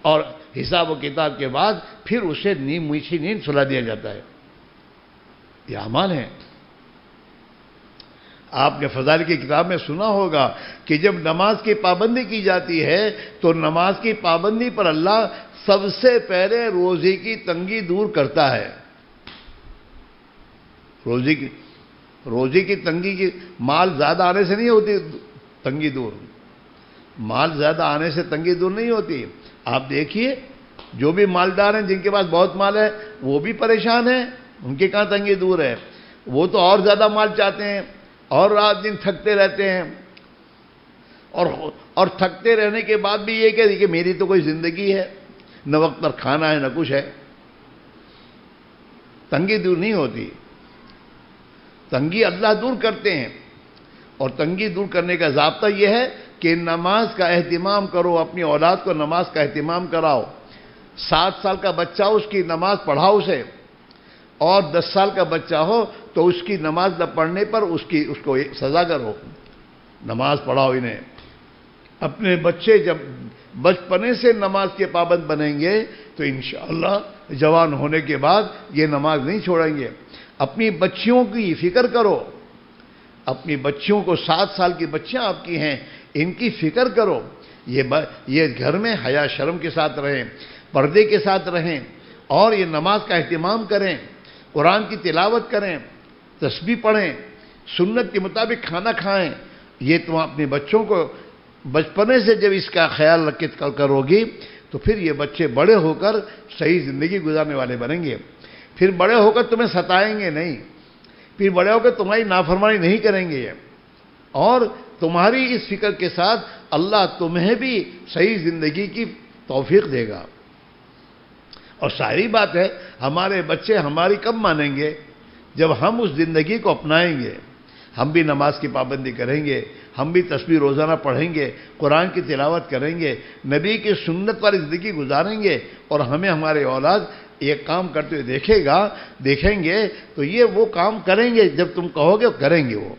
اور حساب و کتاب کے بعد پھر اسے میٹھی نیند سلا دیا جاتا ہے۔ یہ اعمال ہیں۔ آپ نے فضائل کی کتاب میں سنا ہوگا کہ جب نماز کی پابندی کی جاتی ہے تو نماز کی پابندی پر اللہ سب سے پہلے روزی کی تنگی دور کرتا ہے۔ روزی کی روزی کی تنگی کی مال زیادہ آنے سے نہیں ہوتی تنگی دور، مال زیادہ آنے سے تنگی دور نہیں ہوتی۔ آپ دیکھیے جو بھی مالدار ہیں، جن کے پاس بہت مال ہے، وہ بھی پریشان ہیں، ان کے کہاں تنگی دور ہے؟ وہ تو اور زیادہ مال چاہتے ہیں اور رات دن تھکتے رہتے ہیں، اور تھکتے رہنے کے بعد بھی یہ کہ میری تو کوئی زندگی ہے، نہ وقت پر کھانا ہے نہ کچھ ہے۔ تنگی دور نہیں ہوتی، تنگی اللہ دور کرتے ہیں، اور تنگی دور کرنے کا ضابطہ یہ ہے کہ نماز کا اہتمام کرو، اپنی اولاد کو نماز کا اہتمام کراؤ۔ 7 سال کا بچہ ہو اس کی نماز پڑھاؤ اسے، اور 10 سال کا بچہ ہو تو اس کی نماز نہ پڑھنے پر اس کو سزا کرو، نماز پڑھاؤ انہیں۔ اپنے بچے جب بچپنے سے نماز کے پابند بنیں گے تو انشاءاللہ جوان ہونے کے بعد یہ نماز نہیں چھوڑیں گے۔ اپنی بچیوں کی فکر کرو، اپنی بچیوں کو 7 سال کی بچیاں آپ کی ہیں، ان کی فکر کرو، یہ گھر میں حیا شرم کے ساتھ رہیں، پردے کے ساتھ رہیں، اور یہ نماز کا اہتمام کریں، قرآن کی تلاوت کریں، تسبیح پڑھیں، سنت کے مطابق کھانا کھائیں۔ یہ تم اپنے بچوں کو بچپنے سے جب اس کا خیال رکھ کے کرو گی تو پھر یہ بچے بڑے ہو کر صحیح زندگی گزارنے والے بنیں گے، پھر بڑے ہو کر تمہیں ستائیں گے نہیں، پھر بڑے ہو کر تمہاری نافرمانی نہیں کریں گے، اور تمہاری اس فکر کے ساتھ اللہ تمہیں بھی صحیح زندگی کی توفیق دے گا۔ اور ظاہری بات ہے ہمارے بچے ہماری کب مانیں گے؟ جب ہم اس زندگی کو اپنائیں گے، ہم بھی نماز کی پابندی کریں گے، ہم بھی تسبیح روزانہ پڑھیں گے، قرآن کی تلاوت کریں گے، نبی کی سنت والی زندگی گزاریں گے، اور ہمیں ہمارے اولاد یہ کام کرتے ہوئے دیکھیں گے تو یہ وہ کام کریں گے جب تم کہو گے کریں گے وہ۔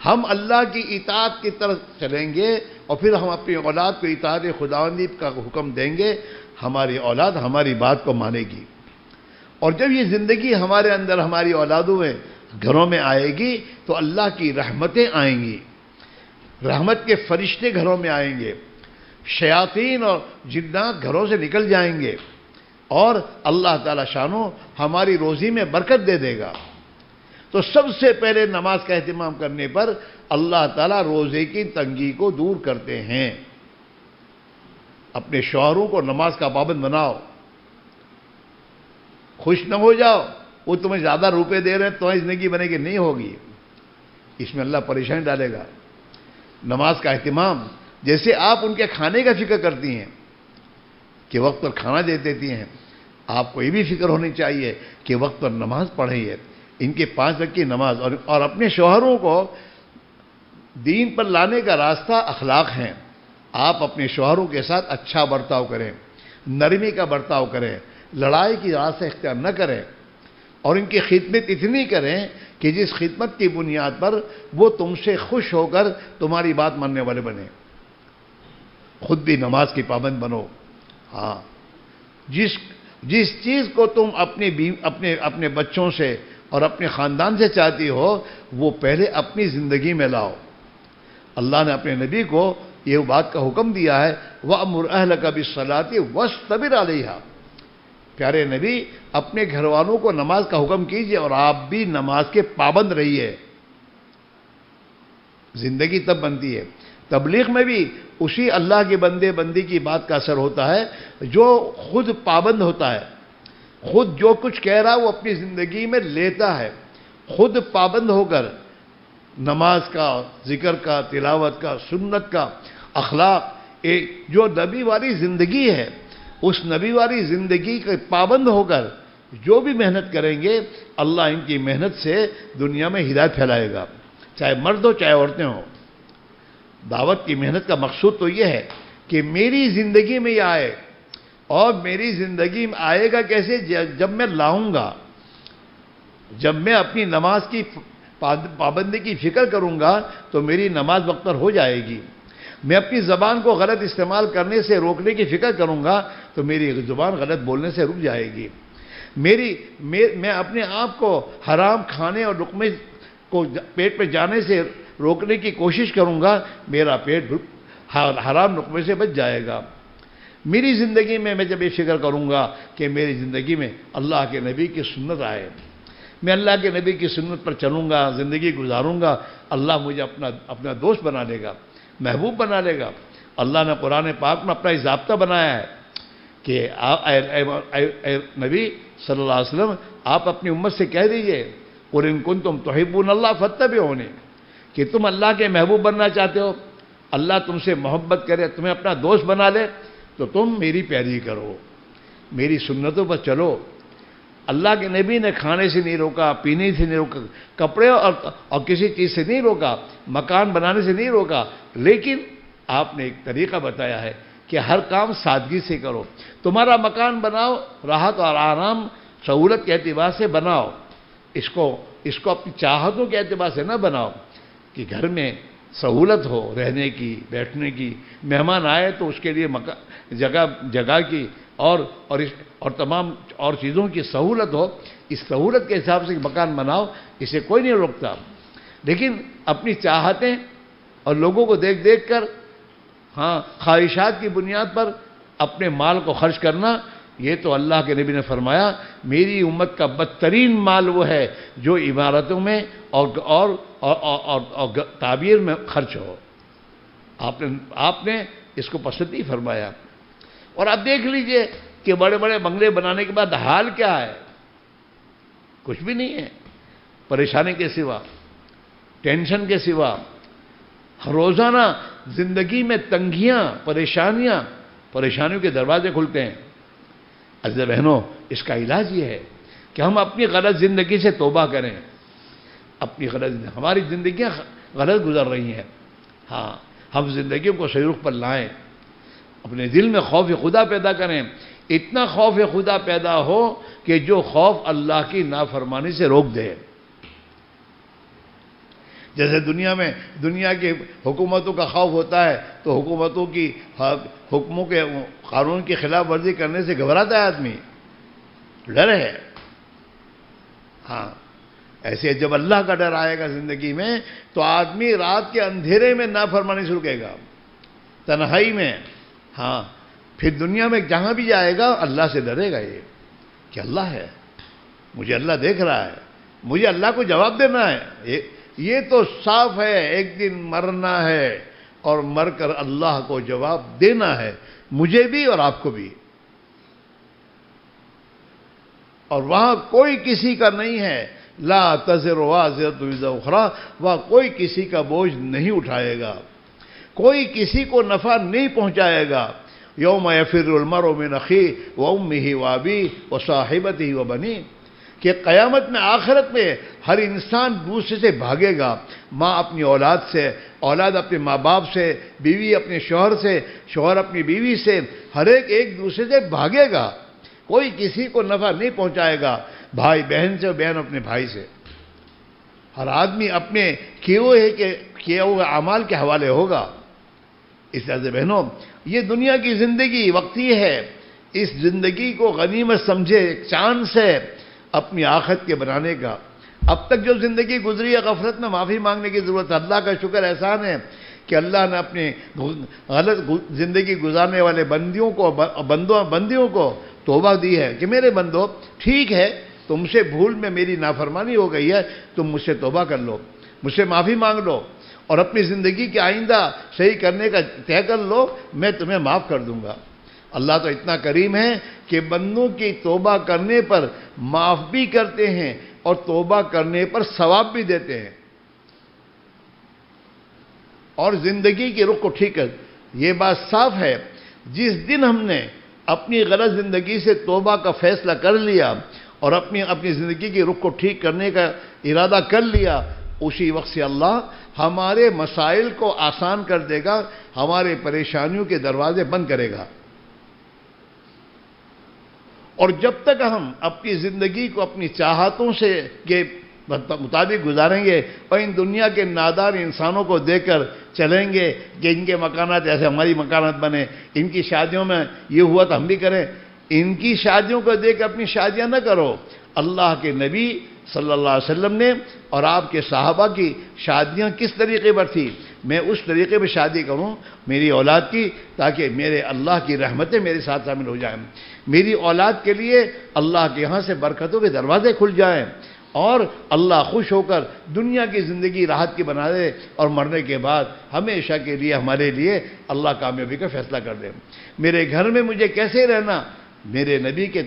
ہم اللہ کی اطاعت کی طرف چلیں گے، اور پھر ہم اپنی اولاد کو اطاعت خداوندی کا حکم دیں گے، ہماری اولاد ہماری بات کو مانے گی۔ اور جب یہ زندگی ہمارے اندر ہماری اولادوں میں گھروں میں آئے گی تو اللہ کی رحمتیں آئیں گی، رحمت کے فرشتے گھروں میں آئیں گے، شیاطین اور جنات گھروں سے نکل جائیں گے، اور اللہ تعالی شانو ہماری روزی میں برکت دے دے گا۔ تو سب سے پہلے نماز کا اہتمام کرنے پر اللہ تعالیٰ روزے کی تنگی کو دور کرتے ہیں۔ اپنے شوہروں کو نماز کا پابند بناؤ، خوش نہ ہو جاؤ وہ تمہیں زیادہ روپے دے رہے ہیں تمہاری زندگی بنے گی، نہیں ہوگی، اس میں اللہ پریشانی ڈالے گا۔ نماز کا اہتمام، جیسے آپ ان کے کھانے کا فکر کرتی ہیں کہ وقت پر کھانا دے دیتی ہیں، آپ کو یہ بھی فکر ہونی چاہیے کہ وقت پر نماز پڑھیں، ان کے 5 وقت کی نماز، اور اپنے شوہروں کو دین پر لانے کا راستہ اخلاق ہیں۔ آپ اپنے شوہروں کے ساتھ اچھا برتاؤ کریں، نرمی کا برتاؤ کریں، لڑائی کی راستہ اختیار نہ کریں، اور ان کی خدمت اتنی کریں کہ جس خدمت کی بنیاد پر وہ تم سے خوش ہو کر تمہاری بات ماننے والے بنے۔ خود بھی نماز کی پابند بنو۔ ہاں، جس چیز کو تم اپنے بچوں سے اور اپنے خاندان سے چاہتی ہو وہ پہلے اپنی زندگی میں لاؤ۔ اللہ نے اپنے نبی کو یہ بات کا حکم دیا ہے، وَأْمُرْ أَهْلَكَ بِالصَّلَاةِ وَاصْطَبِرْ عَلَيْهَا۔ پیارے نبی اپنے گھر والوں کو نماز کا حکم کیجئے اور آپ بھی نماز کے پابند رہیے۔ زندگی تب بنتی ہے۔ تبلیغ میں بھی اسی اللہ کے بندے بندی کی بات کا اثر ہوتا ہے جو خود پابند ہوتا ہے، خود جو کچھ کہہ رہا ہے وہ اپنی زندگی میں لیتا ہے، خود پابند ہو کر نماز کا، ذکر کا، تلاوت کا، سنت کا، اخلاق، جو نبی والی زندگی ہے اس نبی والی زندگی کے پابند ہو کر جو بھی محنت کریں گے اللہ ان کی محنت سے دنیا میں ہدایت پھیلائے گا، چاہے مرد ہو چاہے عورتیں ہوں۔ دعوت کی محنت کا مقصود تو یہ ہے کہ میری زندگی میں یہ آئے، اور میری زندگی میں آئے گا کیسے؟ جب میں لاؤں گا، جب میں اپنی نماز کی پابندی کی فکر کروں گا تو میری نماز وقت پر ہو جائے گی۔ میں اپنی زبان کو غلط استعمال کرنے سے روکنے کی فکر کروں گا تو میری زبان غلط بولنے سے رک جائے گی۔ میں اپنے آپ کو حرام کھانے اور لقمے کو پیٹ پہ جانے سے روکنے کی کوشش کروں گا، میرا پیٹ حرام لقمے سے بچ جائے گا۔ میری زندگی میں جب یہ فکر کروں گا کہ میری زندگی میں اللہ کے نبی کی سنت آئے، میں اللہ کے نبی کی سنت پر چلوں گا، زندگی گزاروں گا، اللہ مجھے اپنا دوست بنا لے گا، محبوب بنا لے گا۔ اللہ نے قرآن پاک میں اپنا ضابطہ بنایا ہے کہ اے نبی صلی اللہ علیہ وسلم، آپ اپنی امت سے کہہ دیجئے قُلْ إِن كُنتُمْ تُحِبُّونَ اللَّهَ فَاتَّبِعُونِی، کہ تم اللہ کے محبوب بننا چاہتے ہو، اللہ تم سے محبت کرے، تمہیں اپنا دوست بنا لے، تو تم میری پیروی کرو، میری سنتوں پر چلو۔ اللہ کے نبی نے کھانے سے نہیں روکا، پینے سے نہیں روکا، کپڑے اور کسی چیز سے نہیں روکا، مکان بنانے سے نہیں روکا، لیکن آپ نے ایک طریقہ بتایا ہے کہ ہر کام سادگی سے کرو۔ تمہارا مکان بناؤ، راحت اور آرام سہولت کے اعتبار سے بناؤ، اس کو اپنی چاہتوں کے اعتبار سے نہ بناؤ، کہ گھر میں سہولت ہو رہنے کی، بیٹھنے کی، مہمان آئے تو اس کے لیے جگہ کی اور تمام اور چیزوں کی سہولت ہو، اس سہولت کے حساب سے مکان بناؤ، اسے کوئی نہیں روکتا۔ لیکن اپنی چاہتیں اور لوگوں کو دیکھ کر خواہشات کی بنیاد پر اپنے مال کو خرچ کرنا، یہ تو اللہ کے نبی نے فرمایا میری امت کا بدترین مال وہ ہے جو عمارتوں میں اور تعبیر میں خرچ ہو۔ آپ نے اس کو پسند نہیں فرمایا۔ اور آپ دیکھ لیجئے کہ بڑے بڑے بنگلے بنانے کے بعد حال کیا ہے، کچھ بھی نہیں ہے، پریشانی کے سوا، ٹینشن کے سوا، روزانہ زندگی میں تنگیاں، پریشانیوں کے دروازے کھلتے ہیں۔ عزیز بہنوں، اس کا علاج یہ ہے کہ ہم اپنی غلط زندگی سے توبہ کریں۔ ہماری زندگیاں غلط گزر رہی ہیں، ہم زندگیوں کو صحیح رخ پر لائیں، اپنے دل میں خوف خدا پیدا کریں، اتنا خوف خدا پیدا ہو کہ جو خوف اللہ کی نافرمانی سے روک دے۔ جیسے دنیا کی حکومتوں کا خوف ہوتا ہے تو حکومتوں کی حکموں کے قانون کی خلاف ورزی کرنے سے گھبراتا ہے آدمی، ڈر ہے۔ ایسے جب اللہ کا ڈر آئے گا زندگی میں تو آدمی رات کے اندھیرے میں نافرمانی سے رکے گا، تنہائی میں۔ پھر دنیا میں جہاں بھی جائے گا اللہ سے ڈرے گا، یہ کہ اللہ ہے، مجھے اللہ دیکھ رہا ہے، مجھے اللہ کو جواب دینا ہے۔ یہ تو صاف ہے، ایک دن مرنا ہے اور مر کر اللہ کو جواب دینا ہے، مجھے بھی اور آپ کو بھی۔ اور وہاں کوئی کسی کا نہیں ہے، لا تزر وازرۃ وزر اخری، وہاں کوئی کسی کا بوجھ نہیں اٹھائے گا، کوئی کسی کو نفع نہیں پہنچائے گا۔ یوم یفر المرء من اخیہ وامہ وابیہ وصاحبتہ وبنیہ، کہ قیامت میں، آخرت میں ہر انسان دوسرے سے بھاگے گا، ماں اپنی اولاد سے، اولاد اپنے ماں باپ سے، بیوی اپنے شوہر سے، شوہر اپنی بیوی سے، ہر ایک دوسرے سے بھاگے گا، کوئی کسی کو نفع نہیں پہنچائے گا، بھائی بہن سے، بہن اپنے بھائی سے۔ ہر آدمی اپنے کیے ہوئے اعمال کے حوالے ہوگا۔ اس طرح سے بہنوں، یہ دنیا کی زندگی وقتی ہے، اس زندگی کو غنیمت سمجھے، چانس ہے اپنی آخرت کے بنانے کا۔ اب تک جو زندگی گزری ہے غفلت میں، معافی مانگنے کی ضرورت ہے۔ اللہ کا شکر احسان ہے کہ اللہ نے اپنی غلط زندگی گزارنے والے بندیوں کو توبہ دی ہے کہ میرے بندو، ٹھیک ہے تم سے بھول میں میری نافرمانی ہو گئی ہے، تم مجھ سے توبہ کر لو، مجھ سے معافی مانگ لو اور اپنی زندگی کے آئندہ صحیح کرنے کا طے کر لو، میں تمہیں معاف کر دوں گا۔ اللہ تو اتنا کریم ہے کہ بندوں کی توبہ کرنے پر معاف بھی کرتے ہیں اور توبہ کرنے پر ثواب بھی دیتے ہیں اور زندگی کے رخ کو ٹھیک کر۔ یہ بات صاف ہے، جس دن ہم نے اپنی غلط زندگی سے توبہ کا فیصلہ کر لیا اور اپنی زندگی کے رخ کو ٹھیک کرنے کا ارادہ کر لیا، اسی وقت سے اللہ ہمارے مسائل کو آسان کر دے گا، ہمارے پریشانیوں کے دروازے بند کرے گا۔ اور جب تک ہم اپنی زندگی کو اپنی چاہتوں سے کے مطابق گزاریں گے اور ان دنیا کے نادار انسانوں کو دیکھ کر چلیں گے کہ ان کے مکانات ایسے ہماری مکانات بنے، ان کی شادیوں میں یہ ہوا تو ہم بھی کریں، ان کی شادیوں کو دیکھ کر اپنی شادیاں نہ کرو۔ اللہ کے نبی صلی اللہ علیہ وسلم نے اور آپ کے صحابہ کی شادیاں کس طریقے پر تھی، میں اس طریقے پہ شادی کروں میری اولاد کی، تاکہ میرے اللہ کی رحمتیں میرے ساتھ شامل ہو جائیں، میری اولاد کے لیے اللہ کے یہاں سے برکتوں کے دروازے کھل جائیں اور اللہ خوش ہو کر دنیا کی زندگی راحت کی بنا دے اور مرنے کے بعد ہمیشہ کے لیے ہمارے لیے اللہ کامیابی کا فیصلہ کر دے۔ میرے گھر میں مجھے کیسے رہنا، میرے نبی کے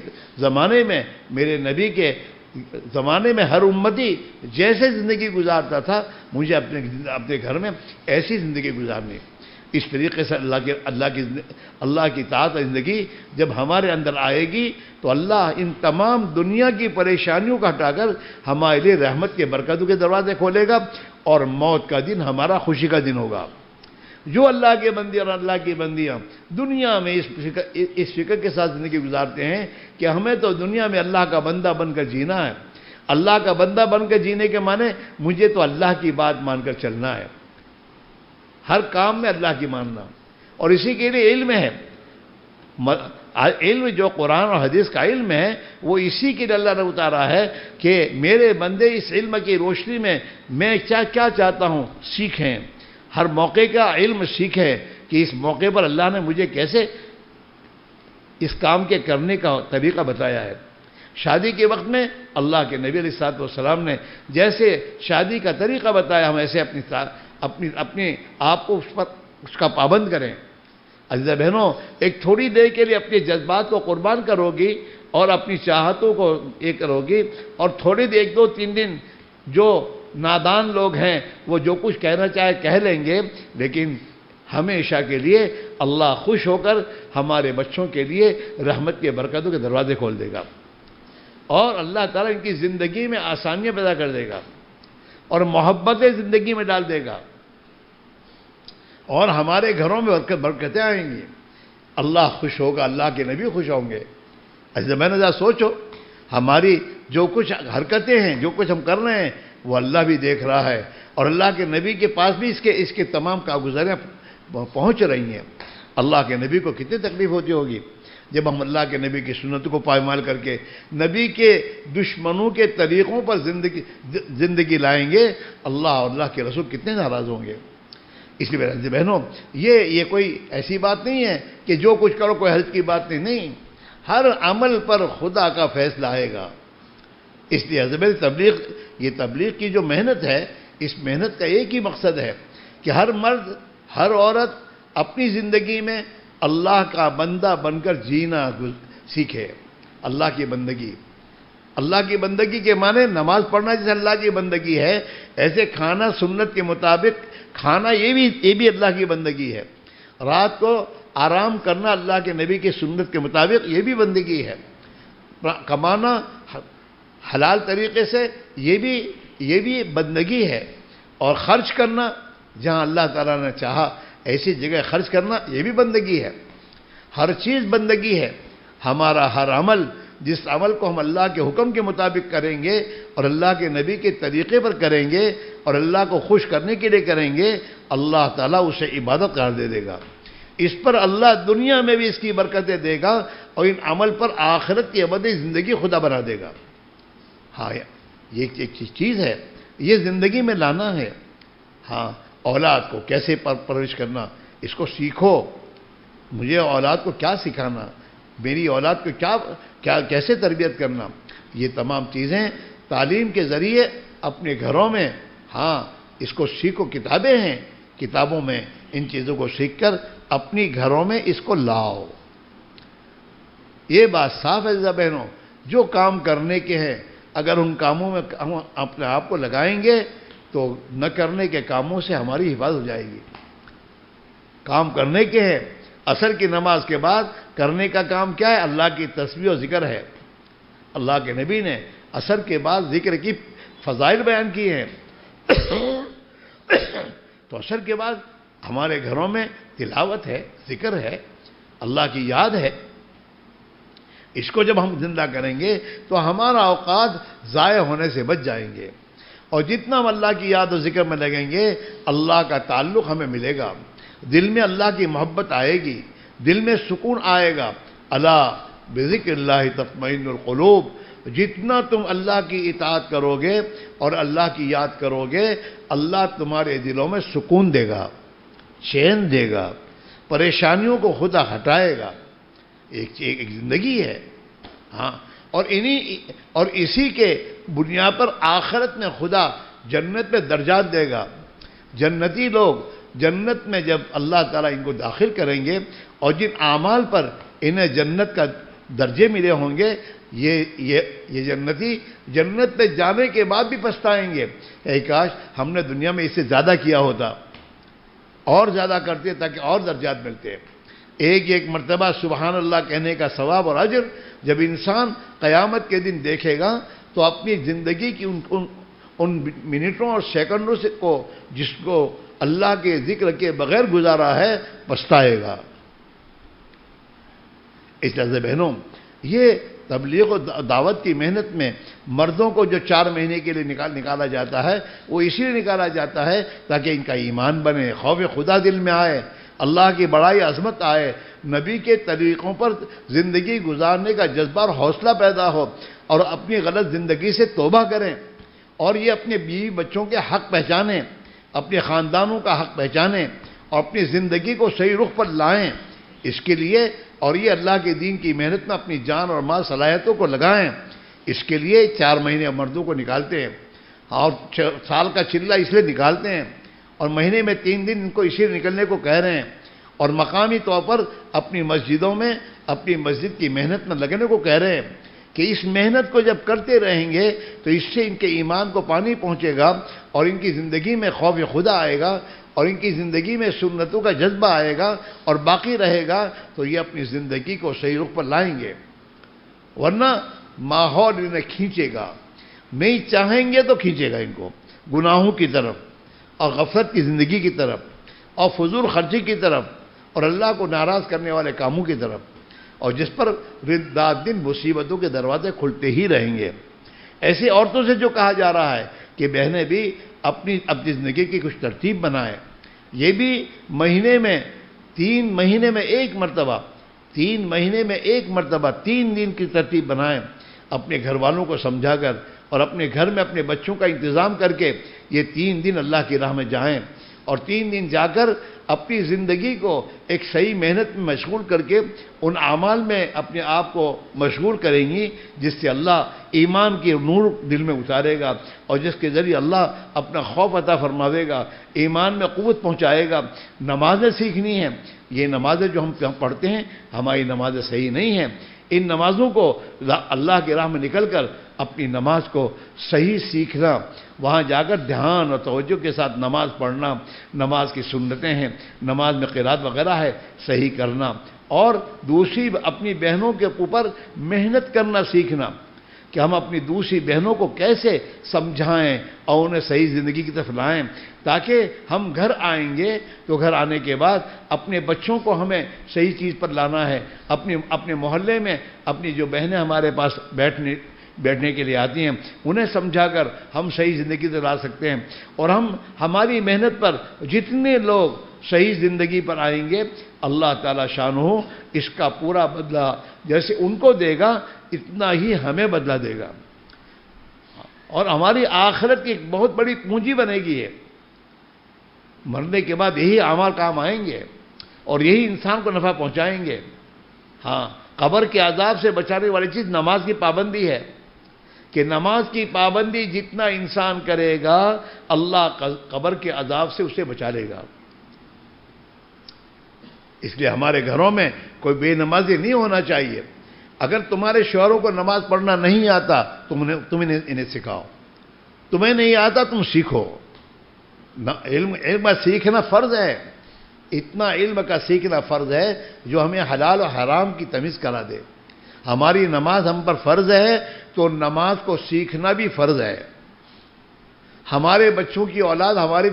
زمانے میں ہر امتی جیسے زندگی گزارتا تھا مجھے اپنے گھر میں ایسی زندگی گزارنی۔ اس طریقے سے اللہ کی اطاعت زندگی جب ہمارے اندر آئے گی تو اللہ ان تمام دنیا کی پریشانیوں کا ہٹا کر ہمارے لیے رحمت کے برکتوں کے دروازے کھولے گا، اور موت کا دن ہمارا خوشی کا دن ہوگا۔ جو اللہ کے بندے اور اللہ کی بندیاں دنیا میں اس فکر کے ساتھ زندگی گزارتے ہیں کہ ہمیں تو دنیا میں اللہ کا بندہ بن کر جینا ہے، اللہ کا بندہ بن کر جینے کے معنی مجھے تو اللہ کی بات مان کر چلنا ہے، ہر کام میں اللہ کی ماننا، اور اسی کے لیے علم ہے۔ علم جو قرآن اور حدیث کا علم ہے وہ اسی کے لیے اللہ نے اتارا ہے کہ میرے بندے اس علم کی روشنی میں کیا چاہتا ہوں سیکھیں، ہر موقع کا علم سیکھیں کہ اس موقع پر اللہ نے مجھے کیسے اس کام کے کرنے کا طریقہ بتایا ہے۔ شادی کے وقت میں اللہ کے نبی علیہ الصلوۃ والسلام نے جیسے شادی کا طریقہ بتایا ہم ایسے اپنے آپ کو اس کا پابند کریں۔ عزیزہ بہنوں، ایک تھوڑی دیر کے لیے اپنے جذبات کو قربان کرو گی اور اپنی چاہتوں کو یہ کرو گی، اور تھوڑی دیر 1-2-3 دن جو نادان لوگ ہیں وہ جو کچھ کہنا چاہے کہہ لیں گے، لیکن ہمیشہ کے لیے اللہ خوش ہو کر ہمارے بچوں کے لیے رحمت کے برکتوں کے دروازے کھول دے گا، اور اللہ تعالیٰ ان کی زندگی میں آسانیاں پیدا کر دے گا اور محبتیں زندگی میں ڈال دے گا، اور ہمارے گھروں میں برکتیں آئیں گی۔ اللہ خوش ہوگا، اللہ کے نبی خوش ہوں گے۔ ایسے میں نے ذرا سوچو، ہماری جو کچھ حرکتیں ہیں، جو کچھ ہم کر رہے ہیں وہ اللہ بھی دیکھ رہا ہے، اور اللہ کے نبی کے پاس بھی اس کے تمام کارگزاریاں پہنچ رہی ہیں۔ اللہ کے نبی کو کتنی تکلیف ہوتی ہوگی جب ہم اللہ کے نبی کی سنت کو پائمال کر کے نبی کے دشمنوں کے طریقوں پر زندگی لائیں گے، اللہ اور اللہ کے رسول کتنے ناراض ہوں گے۔ اس لیے میرے بہنوں، یہ کوئی ایسی بات نہیں ہے کہ جو کچھ کرو کوئی حرج کی بات نہیں، ہر عمل پر خدا کا فیصلہ آئے گا۔ اس لیے تبلیغ کی جو محنت ہے، اس محنت کا ایک ہی مقصد ہے کہ ہر مرد ہر عورت اپنی زندگی میں اللہ کا بندہ بن کر جینا سیکھے۔ اللہ کی بندگی کے معنی نماز پڑھنا جیسے اللہ کی بندگی ہے، ایسے کھانا سنت کے مطابق کھانا یہ بھی اللہ کی بندگی ہے۔ رات کو آرام کرنا اللہ کے نبی کی سنت کے مطابق یہ بھی بندگی ہے۔ کمانا حلال طریقے سے یہ بھی بندگی ہے، اور خرچ کرنا جہاں اللہ تعالیٰ نے چاہا ایسی جگہ خرچ کرنا یہ بھی بندگی ہے۔ ہر چیز بندگی ہے۔ ہمارا ہر عمل، جس عمل کو ہم اللہ کے حکم کے مطابق کریں گے اور اللہ کے نبی کے طریقے پر کریں گے اور اللہ کو خوش کرنے کے لیے کریں گے، اللہ تعالیٰ اسے عبادت قرار دے گا۔ اس پر اللہ دنیا میں بھی اس کی برکتیں دے گا، اور ان عمل پر آخرت کی ابدی زندگی خدا بنا دے گا۔ ہاں، یہ ایک چیز ہے، یہ زندگی میں لانا ہے۔ ہاں، اولاد کو کیسے پرورش کرنا، اس کو سیکھو۔ مجھے اولاد کو کیا سکھانا، میری اولاد کو کیسے تربیت کرنا، یہ تمام چیزیں تعلیم کے ذریعے اپنے گھروں میں، ہاں اس کو سیکھو۔ کتابیں ہیں، کتابوں میں ان چیزوں کو سیکھ کر اپنی گھروں میں اس کو لاؤ۔ یہ بات صاف ہے عزیزہ بہنوں، جو کام کرنے کے ہیں اگر ان کاموں میں ہم اپنے آپ کو لگائیں گے تو نہ کرنے کے کاموں سے ہماری حفاظت ہو جائے گی۔ کام کرنے کے ہیں، عصر کی نماز کے بعد کرنے کا کام کیا ہے؟ اللہ کی تسبیح و ذکر ہے۔ اللہ کے نبی نے عصر کے بعد ذکر کی فضائل بیان کی ہیں، تو عصر کے بعد ہمارے گھروں میں تلاوت ہے، ذکر ہے، اللہ کی یاد ہے۔ اس کو جب ہم زندہ کریں گے تو ہمارا اوقات ضائع ہونے سے بچ جائیں گے، اور جتنا ہم اللہ کی یاد و ذکر میں لگیں گے اللہ کا تعلق ہمیں ملے گا، دل میں اللہ کی محبت آئے گی، دل میں سکون آئے گا۔ الا بذکر اللہ تطمئن القلوب، جتنا تم اللہ کی اطاعت کرو گے اور اللہ کی یاد کرو گے، اللہ تمہارے دلوں میں سکون دے گا، چین دے گا، پریشانیوں کو خدا ہٹائے گا۔ ایک زندگی ہے، ہاں اور اسی کے بنیاد پر آخرت میں خدا جنت میں درجات دے گا۔ جنتی لوگ جنت میں جب اللہ تعالیٰ ان کو داخل کریں گے اور جن اعمال پر انہیں جنت کا درجے ملے ہوں گے، یہ جنتی جنت میں جانے کے بعد بھی پچھتائیں گے، اے کاش ہم نے دنیا میں اس سے زیادہ کیا ہوتا، اور زیادہ کرتے تاکہ اور درجات ملتے۔ ایک مرتبہ سبحان اللہ کہنے کا ثواب اور اجر جب انسان قیامت کے دن دیکھے گا تو اپنی زندگی کی ان منٹوں اور سیکنڈوں سے جس کو اللہ کے ذکر کے بغیر گزارا ہے پچھتائے گا۔ اس طرح سے بہنوں، یہ تبلیغ و دعوت کی محنت میں مردوں کو جو 4 مہینے کے لیے نکالا جاتا ہے، وہ اسی لیے نکالا جاتا ہے تاکہ ان کا ایمان بنے، خوف خدا دل میں آئے، اللہ کی بڑائی عظمت آئے، نبی کے طریقوں پر زندگی گزارنے کا جذبہ اور حوصلہ پیدا ہو، اور اپنی غلط زندگی سے توبہ کریں، اور یہ اپنے بیوی بچوں کے حق پہچانیں، اپنے خاندانوں کا حق پہچانیں، اور اپنی زندگی کو صحیح رخ پر لائیں۔ اس کے لیے اور یہ اللہ کے دین کی محنت میں اپنی جان اور مال صلاحیتوں کو لگائیں۔ اس کے لیے 4 مہینے مردوں کو نکالتے ہیں، اور سال کا چلہ اس لیے نکالتے ہیں، اور مہینے میں 3 دن ان کو اسی لیے نکلنے کو کہہ رہے ہیں، اور مقامی طور پر اپنی مسجدوں میں اپنی مسجد کی محنت میں لگنے کو کہہ رہے ہیں کہ اس محنت کو جب کرتے رہیں گے تو اس سے ان کے ایمان کو پانی پہنچے گا، اور ان کی زندگی میں خوف خدا آئے گا، اور ان کی زندگی میں سنتوں کا جذبہ آئے گا اور باقی رہے گا، تو یہ اپنی زندگی کو صحیح رخ پر لائیں گے، ورنہ ماحول انہیں کھینچے گا، نہیں چاہیں گے تو کھینچے گا ان کو گناہوں کی طرف، اور غفلت کی زندگی کی طرف، اور فضول خرچی کی طرف، اور اللہ کو ناراض کرنے والے کاموں کی طرف، اور جس پر رات دن مصیبتوں کے دروازے کھلتے ہی رہیں گے۔ ایسی عورتوں سے جو کہا جا رہا ہے کہ بہنیں بھی اپنی زندگی کی کچھ ترتیب بنائیں، یہ بھی مہینے میں 3 مہینے میں ایک مرتبہ 3 دن کی ترتیب بنائیں، اپنے گھر والوں کو سمجھا کر اور اپنے گھر میں اپنے بچوں کا انتظام کر کے یہ 3 دن اللہ کی راہ میں جائیں، اور 3 دن جا کر اپنی زندگی کو ایک صحیح محنت میں مشغول کر کے ان اعمال میں اپنے آپ کو مشغول کریں گی جس سے اللہ ایمان کی نور دل میں اتارے گا، اور جس کے ذریعے اللہ اپنا خوف عطا فرماوے گا، ایمان میں قوت پہنچائے گا۔ نمازیں سیکھنی ہیں، یہ نمازیں جو ہم پڑھتے ہیں ہماری نمازیں صحیح نہیں ہیں، ان نمازوں کو اللہ کی راہ میں نکل کر اپنی نماز کو صحیح سیکھنا، وہاں جا کر دھیان اور توجہ کے ساتھ نماز پڑھنا، نماز کی سنتیں ہیں، نماز میں قرات وغیرہ ہے، صحیح کرنا، اور دوسری اپنی بہنوں کے اوپر محنت کرنا سیکھنا کہ ہم اپنی دوسری بہنوں کو کیسے سمجھائیں اور انہیں صحیح زندگی کی طرف لائیں، تاکہ ہم گھر آئیں گے تو گھر آنے کے بعد اپنے بچوں کو ہمیں صحیح چیز پر لانا ہے، اپنے محلے میں اپنی جو بہنیں ہمارے پاس بیٹھنے کے لیے آتی ہیں انہیں سمجھا کر ہم صحیح زندگی سے لا سکتے ہیں، اور ہماری محنت پر جتنے لوگ صحیح زندگی پر آئیں گے اللہ تعالیٰ شانہ اس کا پورا بدلہ جیسے ان کو دے گا اتنا ہی ہمیں بدلہ دے گا، اور ہماری آخرت کی ایک بہت بڑی پونجی بنے گی ہے۔ مرنے کے بعد یہی اعمال کام آئیں گے اور یہی انسان کو نفع پہنچائیں گے۔ ہاں، قبر کے عذاب سے بچانے والی چیز نماز کی پابندی ہے، کہ نماز کی پابندی جتنا انسان کرے گا اللہ قبر کے عذاب سے اسے بچا لے گا۔ اس لیے ہمارے گھروں میں کوئی بے نمازی نہیں ہونا چاہیے۔ اگر تمہارے شوہروں کو نماز پڑھنا نہیں آتا تم انہیں سکھاؤ، تمہیں نہیں آتا تم سیکھو۔ علم کا سیکھنا فرض ہے، اتنا علم کا سیکھنا فرض ہے جو ہمیں حلال و حرام کی تمیز کرا دے۔ ہماری نماز ہم پر فرض ہے تو نماز کو سیکھنا بھی فرض ہے۔ ہمارے بچوں کی اولاد ہمارے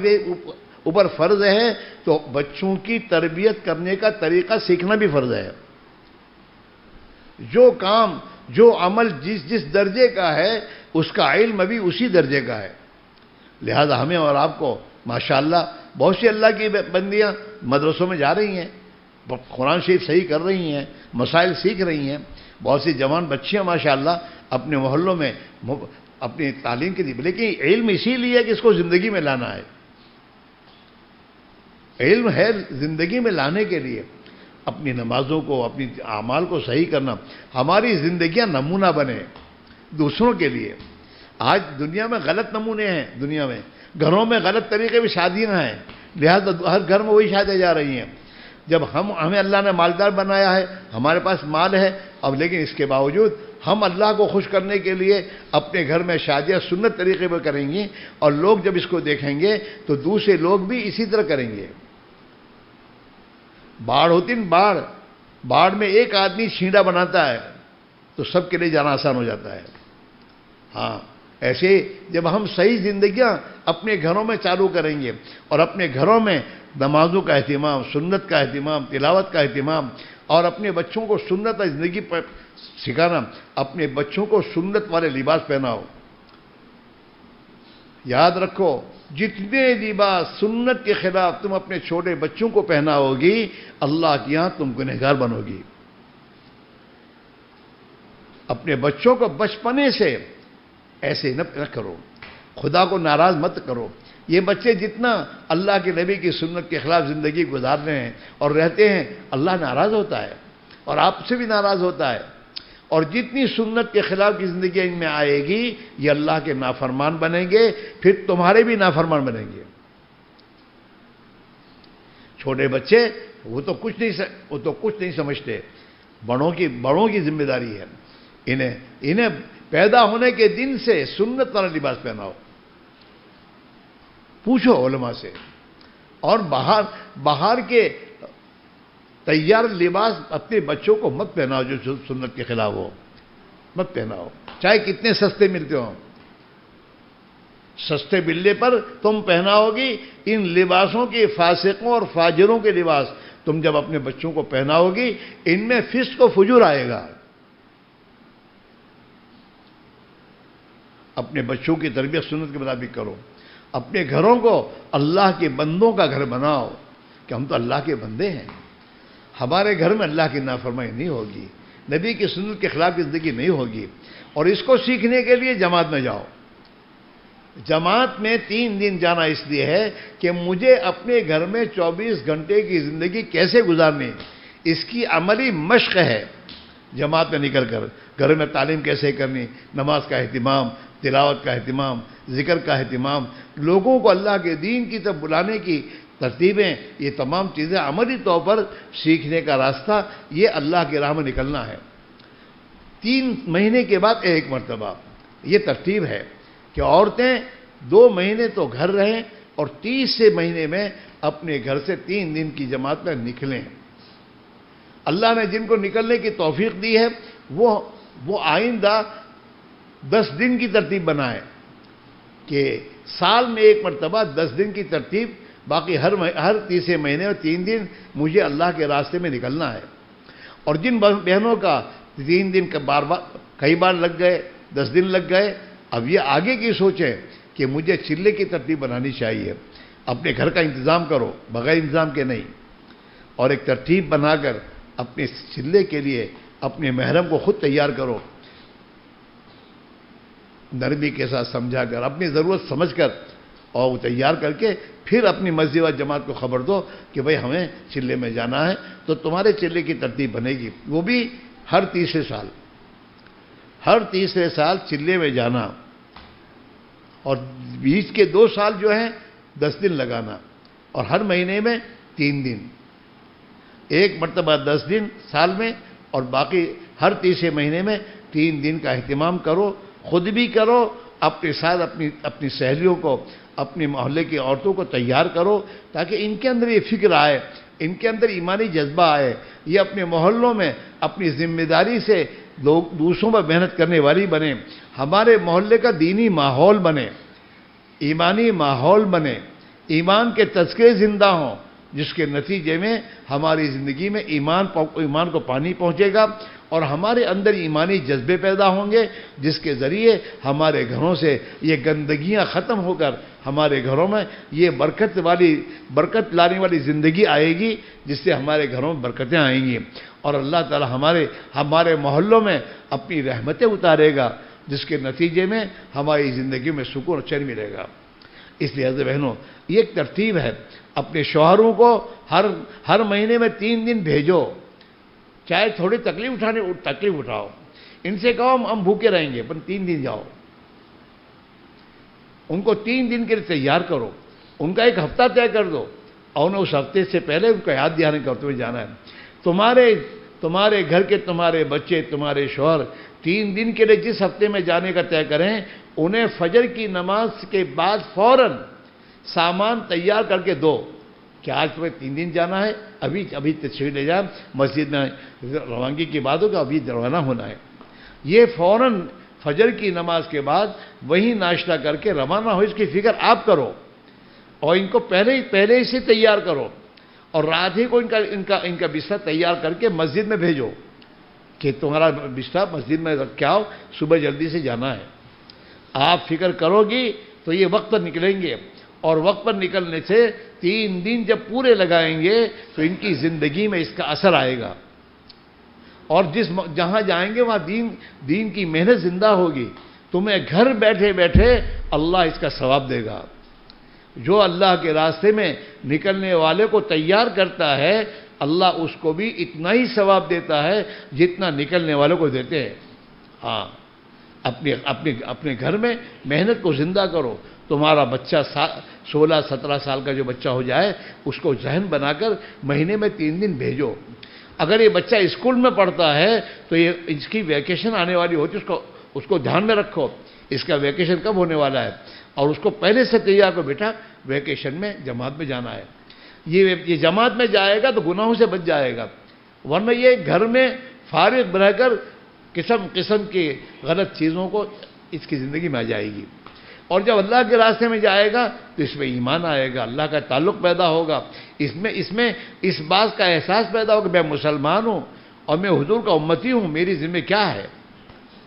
اوپر فرض ہے تو بچوں کی تربیت کرنے کا طریقہ سیکھنا بھی فرض ہے۔ جو کام جو عمل جس درجے کا ہے اس کا علم بھی اسی درجے کا ہے۔ لہذا ہمیں اور آپ کو ماشاءاللہ بہت سی اللہ کی بندیاں مدرسوں میں جا رہی ہیں، قرآن شریف صحیح کر رہی ہیں، مسائل سیکھ رہی ہیں، بہت سی جوان بچیاں ماشاءاللہ اپنے محلوں میں اپنی تعلیم کے لیے، لیکن علم اسی لیے کہ اس کو زندگی میں لانا ہے۔ علم ہے زندگی میں لانے کے لیے۔ اپنی نمازوں کو، اپنی اعمال کو صحیح کرنا، ہماری زندگیاں نمونہ بنے دوسروں کے لیے۔ آج دنیا میں غلط نمونے ہیں، دنیا میں گھروں میں غلط طریقے بھی شادیاں ہیں، لہذا ہر گھر میں وہی شادیاں جا رہی ہیں۔ جب ہمیں اللہ نے مالدار بنایا ہے، ہمارے پاس مال ہے، اب لیکن اس کے باوجود ہم اللہ کو خوش کرنے کے لیے اپنے گھر میں شادیاں سنت طریقے پر کریں گی، اور لوگ جب اس کو دیکھیں گے تو دوسرے لوگ بھی اسی طرح کریں گے۔ باڑ ہوتی نا، باڑ میں ایک آدمی چھینڈا بناتا ہے تو سب کے لیے جانا آسان ہو جاتا ہے۔ ہاں، ایسے جب ہم صحیح زندگیاں اپنے گھروں میں چالو کریں گے اور اپنے گھروں میں نمازوں کا اہتمام، سنت کا اہتمام، تلاوت کا اہتمام، اور اپنے بچوں کو سنت زندگی پر سکھانا، اپنے بچوں کو سنت والے لباس پہناؤ۔ یاد رکھو، جتنے لباس سنت کے خلاف تم اپنے چھوٹے بچوں کو پہناؤ گی، اللہ کے یہاں تم گنہگار بنو گی۔ اپنے بچوں کو بچپنے سے ایسے نہ کرو، خدا کو ناراض مت کرو۔ یہ بچے جتنا اللہ کے نبی کی سنت کے خلاف زندگی گزار رہے ہیں اور رہتے ہیں، اللہ ناراض ہوتا ہے اور آپ سے بھی ناراض ہوتا ہے۔ اور جتنی سنت کے خلاف کی زندگی ان میں آئے گی، یہ اللہ کے نافرمان بنیں گے، پھر تمہارے بھی نافرمان بنیں گے۔ چھوٹے بچے وہ تو کچھ نہیں سمجھتے، بڑوں کی ذمہ داری ہے۔ انہیں پیدا ہونے کے دن سے سنت والا لباس پہناؤ، پوچھو علماء سے، اور باہر کے تیار لباس اپنے بچوں کو مت پہناؤ جو سنت کے خلاف ہو، مت پہناؤ، چاہے کتنے سستے ملتے ہوں۔ سستے ملنے پر تم پہناؤ گی ان لباسوں کے، فاسقوں اور فاجروں کے لباس تم جب اپنے بچوں کو پہناؤ گی، ان میں فسق و فجور آئے گا۔ اپنے بچوں کی تربیت سنت کے مطابق کرو، اپنے گھروں کو اللہ کے بندوں کا گھر بناؤ، کہ ہم تو اللہ کے بندے ہیں، ہمارے گھر میں اللہ کی نافرمانی نہیں ہوگی، نبی کی سنت کے خلاف کی زندگی نہیں ہوگی۔ اور اس کو سیکھنے کے لیے جماعت میں جاؤ۔ جماعت میں 3 دن جانا اس لیے ہے کہ مجھے اپنے گھر میں 24 گھنٹے کی زندگی کیسے گزارنی، اس کی عملی مشق ہے۔ جماعت میں نکل کر گھر میں تعلیم کیسے کرنی، نماز کا اہتمام، تلاوت کا اہتمام، ذکر کا اہتمام، لوگوں کو اللہ کے دین کی طرف بلانے کی ترتیبیں، یہ تمام چیزیں عملی طور پر سیکھنے کا راستہ، یہ اللہ کی راہ میں نکلنا ہے۔ 3 مہینے کے بعد 1 مرتبہ، یہ ترتیب ہے کہ عورتیں 2 مہینے تو گھر رہیں اور 30 مہینے میں اپنے گھر سے 3 دن کی جماعت میں نکلیں۔ اللہ نے جن کو نکلنے کی توفیق دی ہے وہ آئندہ 10 دن کی ترتیب بنائے کہ سال میں 1 مرتبہ 10 دن کی ترتیب، باقی ہر 30 مہینے اور 3 دن مجھے اللہ کے راستے میں نکلنا ہے۔ اور جن بہنوں کا 3 دن کئی بار لگ گئے، 10 دن لگ گئے، اب یہ آگے کی سوچیں کہ مجھے چلے کی ترتیب بنانی چاہیے۔ اپنے گھر کا انتظام کرو، بغیر انتظام کے نہیں، اور ایک ترتیب بنا کر اپنے چلے کے لیے اپنے محرم کو خود تیار کرو، نرمی کے ساتھ سمجھا کر، اپنی ضرورت سمجھ کر، اور وہ تیار کر کے پھر اپنی مسجد و جماعت کو خبر دو کہ بھئی ہمیں چلے میں جانا ہے، تو تمہارے چلے کی ترتیب بنے گی، وہ بھی ہر تیسرے سال چلے میں جانا، اور بیچ کے 2 سال جو ہیں 10 دن لگانا، اور ہر مہینے میں 3 دن، 1 مرتبہ 10 دن سال میں، اور باقی ہر تیسرے مہینے میں 3 دن کا اہتمام کرو، خود بھی کرو، اپنے ساتھ اپنی سہیلیوں کو، اپنے محلے کی عورتوں کو تیار کرو، تاکہ ان کے اندر یہ فکر آئے، ان کے اندر ایمانی جذبہ آئے، یہ اپنے محلوں میں اپنی ذمہ داری سے دوسروں پر محنت کرنے والی بنے، ہمارے محلے کا دینی ماحول بنے، ایمانی ماحول بنے، ایمان کے تذکرے زندہ ہوں، جس کے نتیجے میں ہماری زندگی میں ایمان کو پانی پہنچے گا، اور ہمارے اندر ایمانی جذبے پیدا ہوں گے، جس کے ذریعے ہمارے گھروں سے یہ گندگیاں ختم ہو کر ہمارے گھروں میں یہ برکت لانے والی زندگی آئے گی، جس سے ہمارے گھروں میں برکتیں آئیں گی، اور اللہ تعالی ہمارے محلوں میں اپنی رحمتیں اتارے گا، جس کے نتیجے میں ہماری زندگی میں سکون اور چین ملے گا۔ اس لحاظ سے بہنوں یہ ایک ترتیب ہے، اپنے شوہروں کو ہر مہینے میں 3 دن بھیجو، چاہے تھوڑی تکلیف اٹھاؤ، ان سے کہو ہم بھوکے رہیں گے پر 3 دن جاؤ، ان کو 3 دن کے لیے تیار کرو، ان کا ایک ہفتہ طے کر دو اور اس ہفتے سے پہلے ان کو یاد دہانی کرتے ہوئے جانا ہے۔ تمہارے گھر کے تمہارے بچے، تمہارے شوہر 3 دن کے لیے جس ہفتے میں جانے کا طے کریں، انہیں فجر کی نماز کے بعد فوراً سامان تیار کر کے دو کہ آج تمہیں 3 دن جانا ہے، ابھی تشریف لے جائیں، مسجد میں روانگی کی بات ہوگا، ابھی روانہ ہونا ہے۔ یہ فوراً فجر کی نماز کے بعد وہی ناشتہ کر کے روانہ ہو، اس کی فکر آپ کرو اور ان کو پہلے ہی سے تیار کرو، اور رات ہی کو ان کا بستر تیار کر کے مسجد میں بھیجو کہ تمہارا بستر مسجد میں رکھ کے آؤ، صبح جلدی سے جانا ہے۔ آپ فکر کرو گی تو یہ وقت پر نکلیں گے، اور وقت پر نکلنے سے 3 دن جب پورے لگائیں گے تو ان کی زندگی میں اس کا اثر آئے گا، اور جہاں جائیں گے وہاں دین کی محنت زندہ ہوگی، تمہیں گھر بیٹھے بیٹھے اللہ اس کا ثواب دے گا۔ جو اللہ کے راستے میں نکلنے والے کو تیار کرتا ہے، اللہ اس کو بھی اتنا ہی ثواب دیتا ہے جتنا نکلنے والوں کو دیتے ہیں۔ ہاں، اپنے گھر میں محنت کو زندہ کرو۔ تمہارا بچہ 16-17 سال کا جو بچہ ہو جائے، اس کو ذہن بنا کر مہینے میں 3 دن بھیجو۔ اگر یہ بچہ اسکول میں پڑھتا ہے تو یہ اس کی ویکیشن آنے والی ہوتی، اس کو دھیان میں رکھو، اس کا ویکیشن کب ہونے والا ہے، اور اس کو پہلے سے تیار کرو، بیٹا ویکیشن میں جماعت میں جانا ہے۔ یہ جماعت میں جائے گا تو گناہوں سے بچ جائے گا، ورنہ یہ گھر میں فارغ رہ کر قسم قسم کی غلط چیزوں کو اس کی زندگی میں آ جائے گی۔ اور جب اللہ کے راستے میں جائے گا تو اس میں ایمان آئے گا، اللہ کا تعلق پیدا ہوگا، اس بات کا احساس پیدا ہوگا کہ میں مسلمان ہوں اور میں حضور کا امتی ہوں، میری ذمہ کیا ہے۔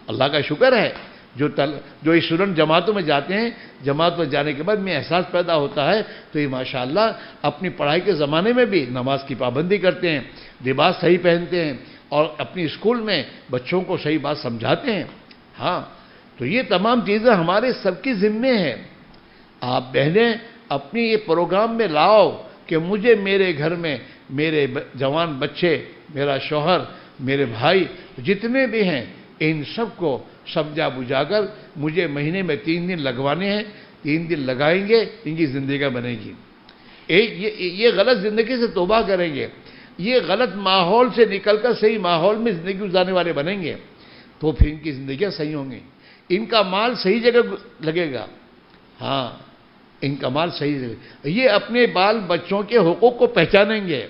اللہ کا شکر ہے جو اسٹوڈنٹ جماعتوں میں جاتے ہیں، جماعت میں جانے کے بعد میں احساس پیدا ہوتا ہے تو یہ ماشاءاللہ اپنی پڑھائی کے زمانے میں بھی نماز کی پابندی کرتے ہیں، لباس صحیح پہنتے ہیں، اور اپنی اسکول میں بچوں کو صحیح بات سمجھاتے ہیں۔ ہاں، تو یہ تمام چیزیں ہمارے سب کی ذمہ ہیں۔ آپ بہنیں اپنی یہ پروگرام میں لاؤ کہ مجھے میرے گھر میں میرے جوان بچے، میرا شوہر، میرے بھائی جتنے بھی ہیں، ان سب کو سمجھا بجھا کر مجھے مہینے میں 3 دن لگوانے ہیں، 3 دن لگائیں گے، ان کی زندگی بنے گی۔ یہ غلط زندگی سے توبہ کریں گے، یہ غلط ماحول سے نکل کر صحیح ماحول میں زندگی گزارنے والے بنیں گے، تو پھر ان کی زندگیاں صحیح ہوں گی، ان کا مال صحیح جگہ لگے گا۔ ہاں، ان کا مال صحیح جگہ، یہ اپنے بال بچوں کے حقوق کو پہچانیں گے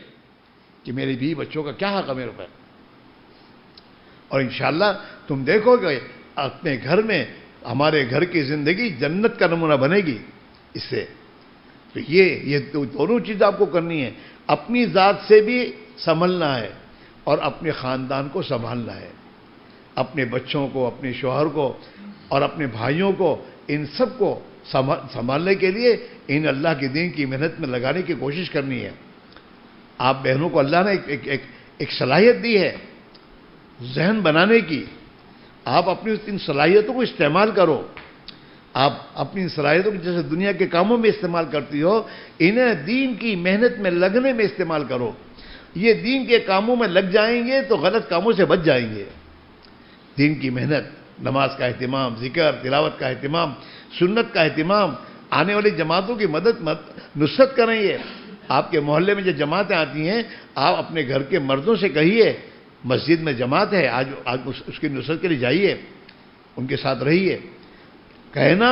کہ میرے بیوی بچوں کا کیا حق ہے میرے پر، اور انشاءاللہ تم دیکھو گے اپنے گھر میں ہمارے گھر کی زندگی جنت کا نمونہ بنے گی اس سے۔ تو یہ دونوں چیزیں آپ کو کرنی ہے، اپنی ذات سے بھی سنبھلنا ہے اور اپنے خاندان کو سنبھالنا ہے، اپنے بچوں کو، اپنے شوہر کو اور اپنے بھائیوں کو، ان سب کو سنبھالنے کے لیے ان اللہ کے دین کی محنت میں لگانے کی کوشش کرنی ہے۔ آپ بہنوں کو اللہ نے ایک صلاحیت دی ہے ذہن بنانے کی، آپ اپنی ان صلاحیتوں کو استعمال کرو۔ آپ اپنی صلاحیتوں کو جیسے دنیا کے کاموں میں استعمال کرتی ہو، انہیں دین کی محنت میں لگنے میں استعمال کرو۔ یہ دین کے کاموں میں لگ جائیں گے تو غلط کاموں سے بچ جائیں گے۔ دین کی محنت، نماز کا اہتمام، ذکر تلاوت کا اہتمام، سنت کا اہتمام، آنے والی جماعتوں کی نصرت کریں گے۔ آپ کے محلے میں جو جماعتیں آتی ہیں، آپ اپنے گھر کے مردوں سے کہیے مسجد میں جماعت ہے، آج اس کی نصرت کے لیے جائیے، ان کے ساتھ رہیے۔ کہنا،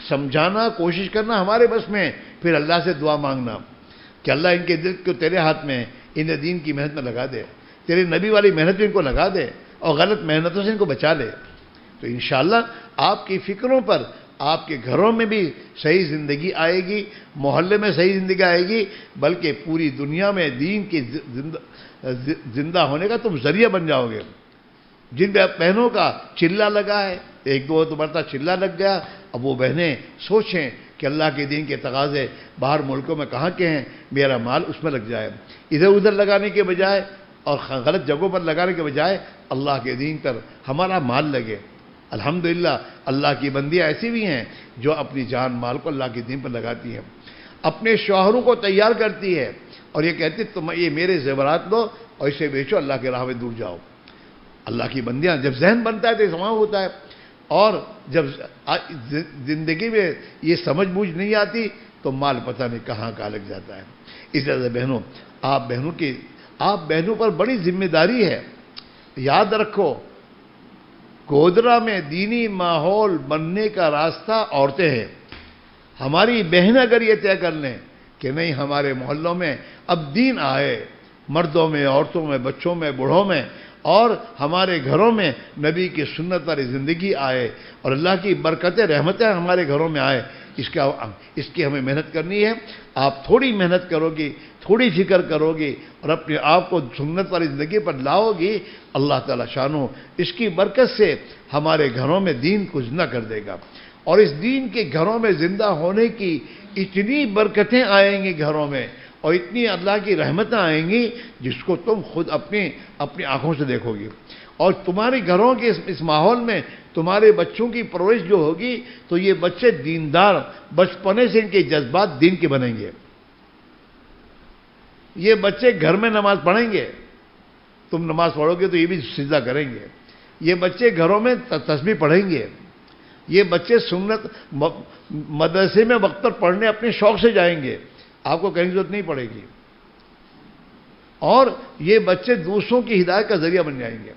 سمجھانا، کوشش کرنا ہمارے بس میں، پھر اللہ سے دعا مانگنا کہ اللہ ان کے دل کو تیرے ہاتھ میں، انہیں دین کی محنت میں لگا دے، تیرے نبی والی محنت میں ان کو لگا دے، اور غلط محنتوں سے ان کو بچا لے۔ تو انشاءاللہ آپ کی فکروں پر آپ کے گھروں میں بھی صحیح زندگی آئے گی، محلے میں صحیح زندگی آئے گی، بلکہ پوری دنیا میں دین کی زندہ ہونے کا تم ذریعہ بن جاؤ گے۔ جن بہنوں کا چلہ لگا ہے، 1-2 مرتبہ چلہ لگ گیا، اب وہ بہنیں سوچیں کہ اللہ کے دین کے تقاضے باہر ملکوں میں کہاں کے ہیں، میرا مال اس میں لگ جائے، ادھر ادھر لگانے کے بجائے اور غلط جگہوں پر لگانے کے بجائے اللہ کے دین پر ہمارا مال لگے۔ الحمدللہ اللہ کی بندیاں ایسی بھی ہیں جو اپنی جان مال کو اللہ کے دین پر لگاتی ہیں، اپنے شوہروں کو تیار کرتی ہے اور یہ کہتی تم یہ میرے زیورات لو اور اسے بیچو، اللہ کے راہ میں دور جاؤ۔ اللہ کی بندیاں، جب ذہن بنتا ہے تو سماع ہوتا ہے، اور جب زندگی میں یہ سمجھ بوجھ نہیں آتی تو مال پتہ نہیں کہاں کہاں لگ جاتا ہے۔ اس طرح سے بہنوں، آپ بہنوں پر بڑی ذمہ داری ہے۔ یاد رکھو، گودرا میں دینی ماحول بننے کا راستہ عورتیں ہیں۔ ہماری بہن اگر یہ طے کر لیں کہ نہیں، ہمارے محلوں میں اب دین آئے، مردوں میں، عورتوں میں، بچوں میں، بوڑھوں میں، اور ہمارے گھروں میں نبی کی سنت والی زندگی آئے اور اللہ کی برکتیں رحمتیں ہمارے گھروں میں آئے، اس کی ہمیں محنت کرنی ہے۔ آپ تھوڑی محنت کرو گی، تھوڑی فکر کرو گی اور اپنے آپ کو سنت والی زندگی پر لاؤ گی، اللہ تعالیٰ شانو اس کی برکت سے ہمارے گھروں میں دین کچھ نہ کر دے گا، اور اس دین کے گھروں میں زندہ ہونے کی اتنی برکتیں آئیں گی گھروں میں، اور اتنی اللہ کی رحمتیں آئیں گی جس کو تم خود اپنی آنکھوں سے دیکھو گی، اور تمہارے گھروں کے اس ماحول میں تمہارے بچوں کی پرورش جو ہوگی تو یہ بچے دیندار، بچپنے سے ان کے جذبات دین کے بنیں گے۔ یہ بچے گھر میں نماز پڑھیں گے، تم نماز پڑھو گے تو یہ بھی سجدہ کریں گے۔ یہ بچے گھروں میں تسبیح پڑھیں گے۔ یہ بچے سنت مدرسے میں وقت پر پڑھنے اپنے شوق سے جائیں گے، آپ کو کہیں ضرورت نہیں پڑے گی، اور یہ بچے دوسروں کی ہدایت کا ذریعہ بن جائیں گے۔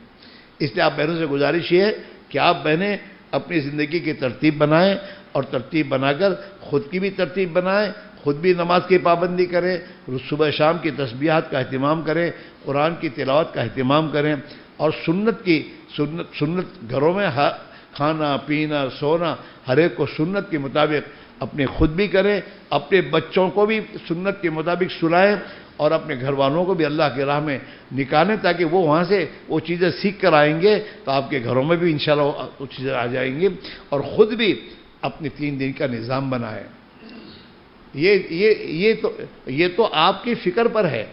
اس لیے آپ بہنوں سے گزارش یہ ہے کہ آپ بہنیں اپنی زندگی کی ترتیب بنائیں، اور ترتیب بنا کر خود کی بھی ترتیب بنائیں، خود بھی نماز کی پابندی کریں، صبح شام کی تسبیحات کا اہتمام کریں، قرآن کی تلاوت کا اہتمام کریں، اور سنت گھروں میں کھانا پینا سونا ہر ایک کو سنت کے مطابق اپنے خود بھی کریں، اپنے بچوں کو بھی سنت کے مطابق سلائیں، اور اپنے گھر والوں کو بھی اللہ کے راہ میں نکالیں، تاکہ وہ وہاں سے وہ چیزیں سیکھ کر آئیں گے تو آپ کے گھروں میں بھی انشاءاللہ وہ چیزیں آ جائیں گی، اور خود بھی اپنے 3 دن کا نظام بنائیں۔ یہ تو آپ کی فکر پر ہے۔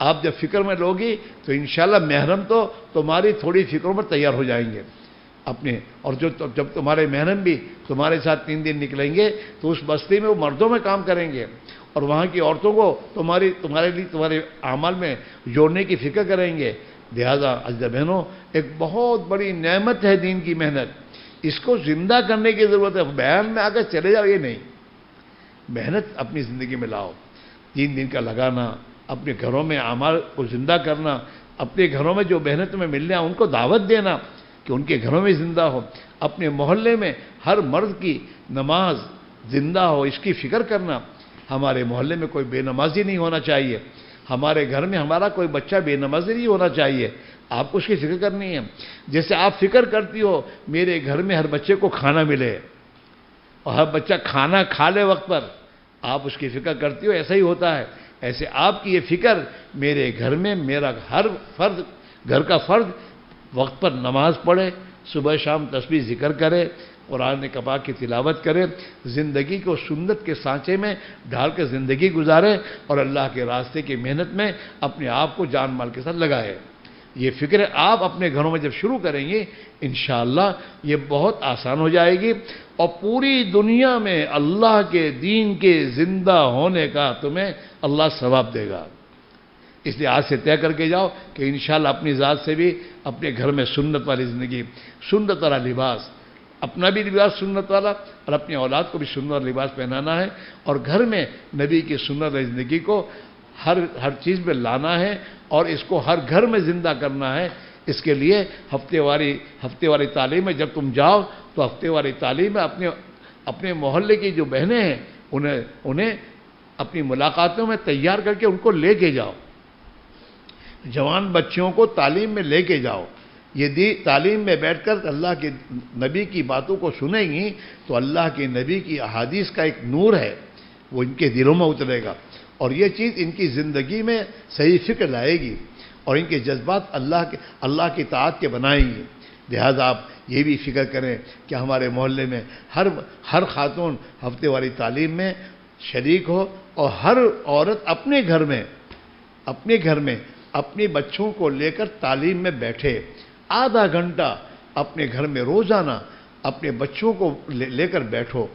آپ جب فکر میں لوگی تو انشاءاللہ محرم تو تمہاری تھوڑی فکروں پر تیار ہو جائیں گے اپنے، اور جب تمہارے محرم بھی تمہارے ساتھ 3 دن نکلیں گے تو اس بستی میں وہ مردوں میں کام کریں گے، اور وہاں کی عورتوں کو تمہارے لیے تمہارے اعمال میں جوڑنے کی فکر کریں گے۔ لہذا عزیز بہنوں، ایک بہت بڑی نعمت ہے دین کی محنت، اس کو زندہ کرنے کی ضرورت ہے۔ بیان میں آ کر چلے جاؤ یہ نہیں، محنت اپنی زندگی میں لاؤ، 3 دن کا لگانا، اپنے گھروں میں اعمال کو زندہ کرنا، اپنے گھروں میں جو بہنیں تمہیں ملنے ہیں ان کو دعوت دینا کہ ان کے گھروں میں زندہ ہو، اپنے محلے میں ہر مرد کی نماز زندہ ہو، اس کی فکر کرنا۔ ہمارے محلے میں کوئی بے نمازی نہیں ہونا چاہیے، ہمارے گھر میں ہمارا کوئی بچہ بے نمازی نہیں ہونا چاہیے، آپ کو اس کی فکر کرنی ہے۔ جیسے آپ فکر کرتی ہو میرے گھر میں ہر بچے کو کھانا ملے اور ہر بچہ کھانا کھا لے وقت پر، آپ اس کی فکر کرتی ہو، ایسا ہی ہوتا ہے۔ ایسے آپ کی یہ فکر میرے گھر میں میرا ہر فرد، گھر کا فرد وقت پر نماز پڑھے، صبح شام تسبیح ذکر کرے، قرآن پاک کی تلاوت کرے، زندگی کو سنت کے سانچے میں ڈھال کر زندگی گزارے، اور اللہ کے راستے کی محنت میں اپنے آپ کو جان مال کے ساتھ لگائے۔ یہ فکر آپ اپنے گھروں میں جب شروع کریں گے انشاءاللہ یہ بہت آسان ہو جائے گی، اور پوری دنیا میں اللہ کے دین کے زندہ ہونے کا تمہیں اللہ ثواب دے گا۔ اس لیے آج سے طے کر کے جاؤ کہ انشاءاللہ اپنی ذات سے بھی اپنے گھر میں سنت والی زندگی، سنت والا لباس، اپنا بھی لباس سنت والا اور اپنی اولاد کو بھی سنت والا لباس پہنانا ہے، اور گھر میں نبی کی سنت والی زندگی کو ہر چیز میں لانا ہے، اور اس کو ہر گھر میں زندہ کرنا ہے۔ اس کے لیے ہفتے والی تعلیم میں جب تم جاؤ تو ہفتے والی تعلیم میں اپنے محلے کی جو بہنیں ہیں انہیں اپنی ملاقاتوں میں تیار کر کے ان کو لے کے جاؤ، جوان بچوں کو تعلیم میں لے کے جاؤ۔ یہ تعلیم میں بیٹھ کر اللہ کے نبی کی باتوں کو سنیں گی تو اللہ کے نبی کی احادیث کا ایک نور ہے وہ ان کے دلوں میں اترے گا، اور یہ چیز ان کی زندگی میں صحیح فکر لائے گی، اور ان کے جذبات اللہ کی طاعت کے بنائیں گی۔ لہذا آپ یہ بھی فکر کریں کہ ہمارے محلے میں ہر خاتون ہفتے والی تعلیم میں شریک ہو، اور ہر عورت اپنے گھر میں اپنے بچوں کو لے کر تعلیم میں بیٹھے، آدھا گھنٹہ اپنے گھر میں روزانہ اپنے بچوں کو لے کر بیٹھو،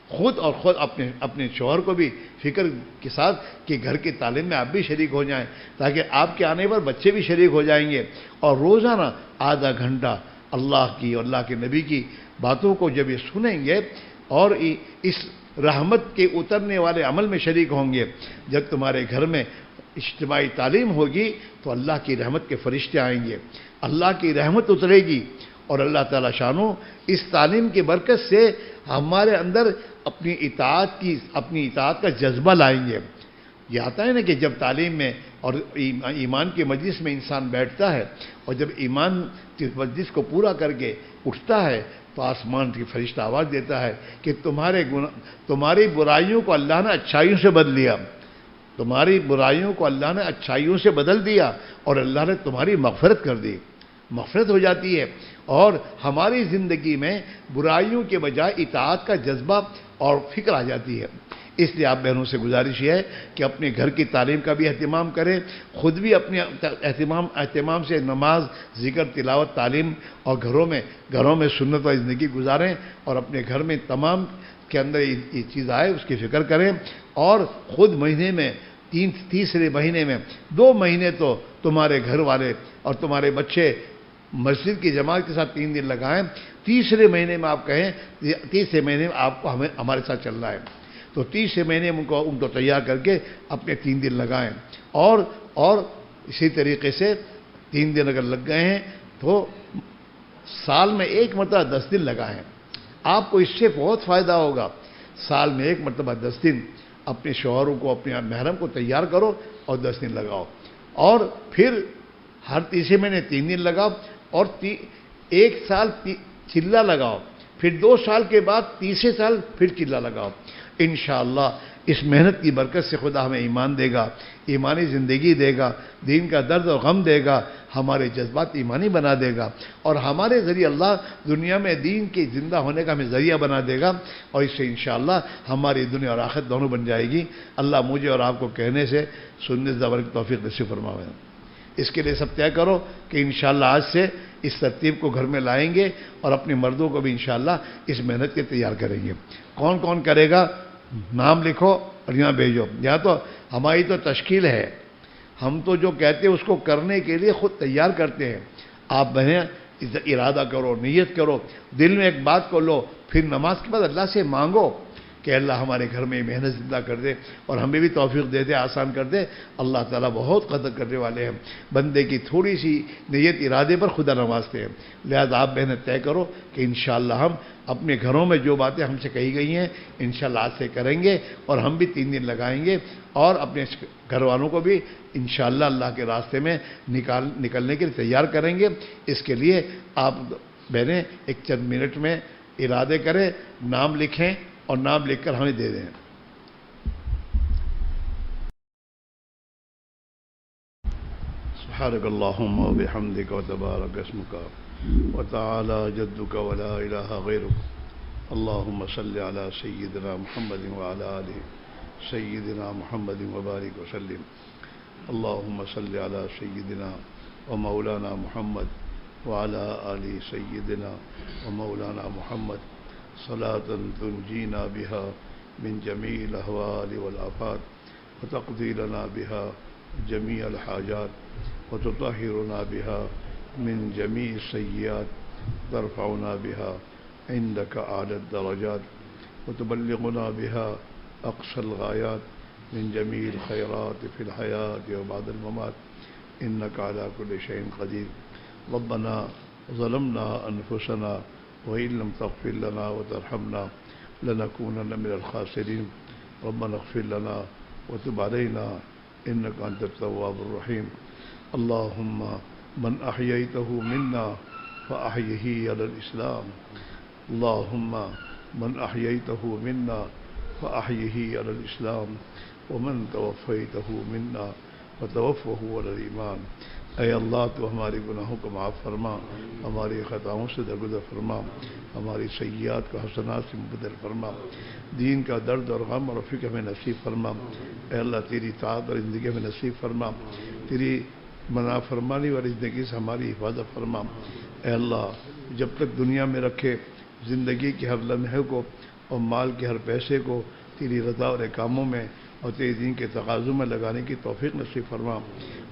خود اور خود اپنے شوہر کو بھی فکر کے ساتھ کہ گھر کی تعلیم میں آپ بھی شریک ہو جائیں، تاکہ آپ کے آنے پر بچے بھی شریک ہو جائیں گے، اور روزانہ آدھا گھنٹہ اللہ کی اور اللہ کے نبی کی باتوں کو جب یہ سنیں گے اور اس رحمت کے اترنے والے عمل میں شریک ہوں گے، جب تمہارے گھر میں اجتماعی تعلیم ہوگی تو اللہ کی رحمت کے فرشتے آئیں گے، اللہ کی رحمت اترے گی، اور اللہ تعالیٰ شانو اس تعلیم کی برکت سے ہمارے اندر اپنی اطاعت کا جذبہ لائیں گے۔ یہ آتا ہے نا کہ جب تعلیم میں اور ایمان کی مجلس میں انسان بیٹھتا ہے اور جب ایمان کی مجلس کو پورا کر کے اٹھتا ہے تو آسمان کی فرشتہ آواز دیتا ہے کہ تمہاری برائیوں کو اللہ نے اچھائیوں سے بدل دیا، تمہاری برائیوں کو اللہ نے اچھائیوں سے بدل دیا، اور اللہ نے تمہاری مغفرت کر دی، مغفرت ہو جاتی ہے، اور ہماری زندگی میں برائیوں کے بجائے اطاعت کا جذبہ اور فکر آ جاتی ہے۔ اس لیے آپ بہنوں سے گزارش یہ ہے کہ اپنے گھر کی تعلیم کا بھی اہتمام کریں، خود بھی اپنے اہتمام سے نماز، ذکر، تلاوت، تعلیم، اور گھروں میں سنت و زندگی گزاریں، اور اپنے گھر میں تمام کے اندر یہ چیز آئے اس کی فکر کریں، اور خود مہینے میں تیسرے مہینے میں 2 مہینے تو تمہارے گھر والے اور تمہارے بچے مسجد کی جماعت کے ساتھ 3 دن لگائیں، تیسرے مہینے میں آپ کہیں تیسرے مہینے میں آپ کو ہمارے ساتھ چلنا ہے، تو تیسرے مہینے میں ان کو تیار کر کے اپنے 3 دن لگائیں، اور اسی طریقے سے 3 دن اگر لگ گئے ہیں تو سال میں 1 مرتبہ 10 دن لگائیں، آپ کو اس سے بہت فائدہ ہوگا۔ سال میں 1 مرتبہ 10 دن اپنے شوہروں کو، اپنے محرم کو تیار کرو اور 10 دن لگاؤ، اور پھر ہر تیسرے مہینے 3 دن لگاؤ، اور 1 سال چلہ لگاؤ، پھر 2 سال کے بعد تیسرے سال پھر چلہ لگاؤ۔ انشاءاللہ اس محنت کی برکت سے خدا ہمیں ایمان دے گا، ایمانی زندگی دے گا، دین کا درد اور غم دے گا، ہمارے جذبات ایمانی بنا دے گا، اور ہمارے ذریعے اللہ دنیا میں دین کے زندہ ہونے کا ہمیں ذریعہ بنا دے گا، اور اس سے انشاءاللہ ہماری دنیا اور آخرت دونوں بن جائے گی۔ اللہ مجھے اور آپ کو کہنے سے سننے زبر کی توفیق نصیب فرمائے۔ اس کے لیے سب طے کرو کہ انشاءاللہ آج سے اس ترتیب کو گھر میں لائیں گے، اور اپنے مردوں کو بھی انشاءاللہ اس محنت کے تیار کریں گے۔ کون کون کرے گا نام لکھو اور یہاں بھیجو۔ یہاں تو ہماری تو تشکیل ہے، ہم تو جو کہتے ہیں اس کو کرنے کے لیے خود تیار کرتے ہیں۔ آپ بہنیں ارادہ کرو، نیت کرو، دل میں ایک بات کو لو، پھر نماز کے بعد اللہ سے مانگو کہ اللہ ہمارے گھر میں محنت زندہ کر دے اور ہمیں بھی توفیق دے دے، آسان کر دے۔ اللہ تعالیٰ بہت قدر کرنے والے ہیں، بندے کی تھوڑی سی نیت ارادے پر خدا نوازتے ہیں۔ لہذا آپ بہنیں طے کرو کہ انشاءاللہ ہم اپنے گھروں میں جو باتیں ہم سے کہی گئی ہیں انشاءاللہ آج سے کریں گے، اور ہم بھی 3 دن لگائیں گے، اور اپنے گھر والوں کو بھی انشاءاللہ اللہ کے راستے میں نکلنے کے لیے تیار کریں گے۔ اس کے لیے آپ بہنیں ایک چند منٹ میں ارادے کریں، نام لکھیں اور نام لکھ کر ہمیں دے دیں۔ سبحانک اللہم و بحمدک و تبارک اسمک وتعالی جدک ولا الہ غیرک، اللہم صلی علی سیدنا محمد وعلی آل سیدنا محمد وبارک وسلم، اللہم صلی علی سیدنا و مولانا محمد وعلی آل سیدنا و مولانا محمد صلاة تنجینا بها من جمیع الاحوال والآفات وتقضی لنا بها جمیع الحاجات وتطهرنا بها من جمیع السیئات ترفعنا بها عندك أعلى الدرجات وتبلغنا بها أقصى الغايات من جميع الخيرات في الحياة وبعد الممات إنك على كل شيء قدير۔ ربنا ظلمنا أنفسنا وإن لم تغفر لنا وترحمنا لنكونن من الخاسرين، ربنا اغفر لنا وتب علينا إنك أنت التواب الرحيم۔ اللهم من أحييته منا فأحيه على الإسلام، اللهم من أحييته منا فأحيه على الإسلام، ومن توفيته منا فتوفه على الإيمان۔ اے اللہ تو ہمارے گناہوں کو معاف فرما، ہماری خطاؤں سے درگزر فرما، ہماری سیئات کو حسنات سے مبدل فرما، دین کا درد اور غم اور فکر ہمیں نصیب فرما۔ اے اللہ تیری اطاعت اور زندگی ہمیں نصیب فرما، تیری منع فرمانی والی زندگی سے ہماری حفاظت فرما۔ اے اللہ جب تک دنیا میں رکھے زندگی کے ہر لمحے کو اور مال کے ہر پیسے کو تیری رضا اور کاموں میں اور تیرے دین کے تقاضوں میں لگانے کی توفیق نصیب فرما،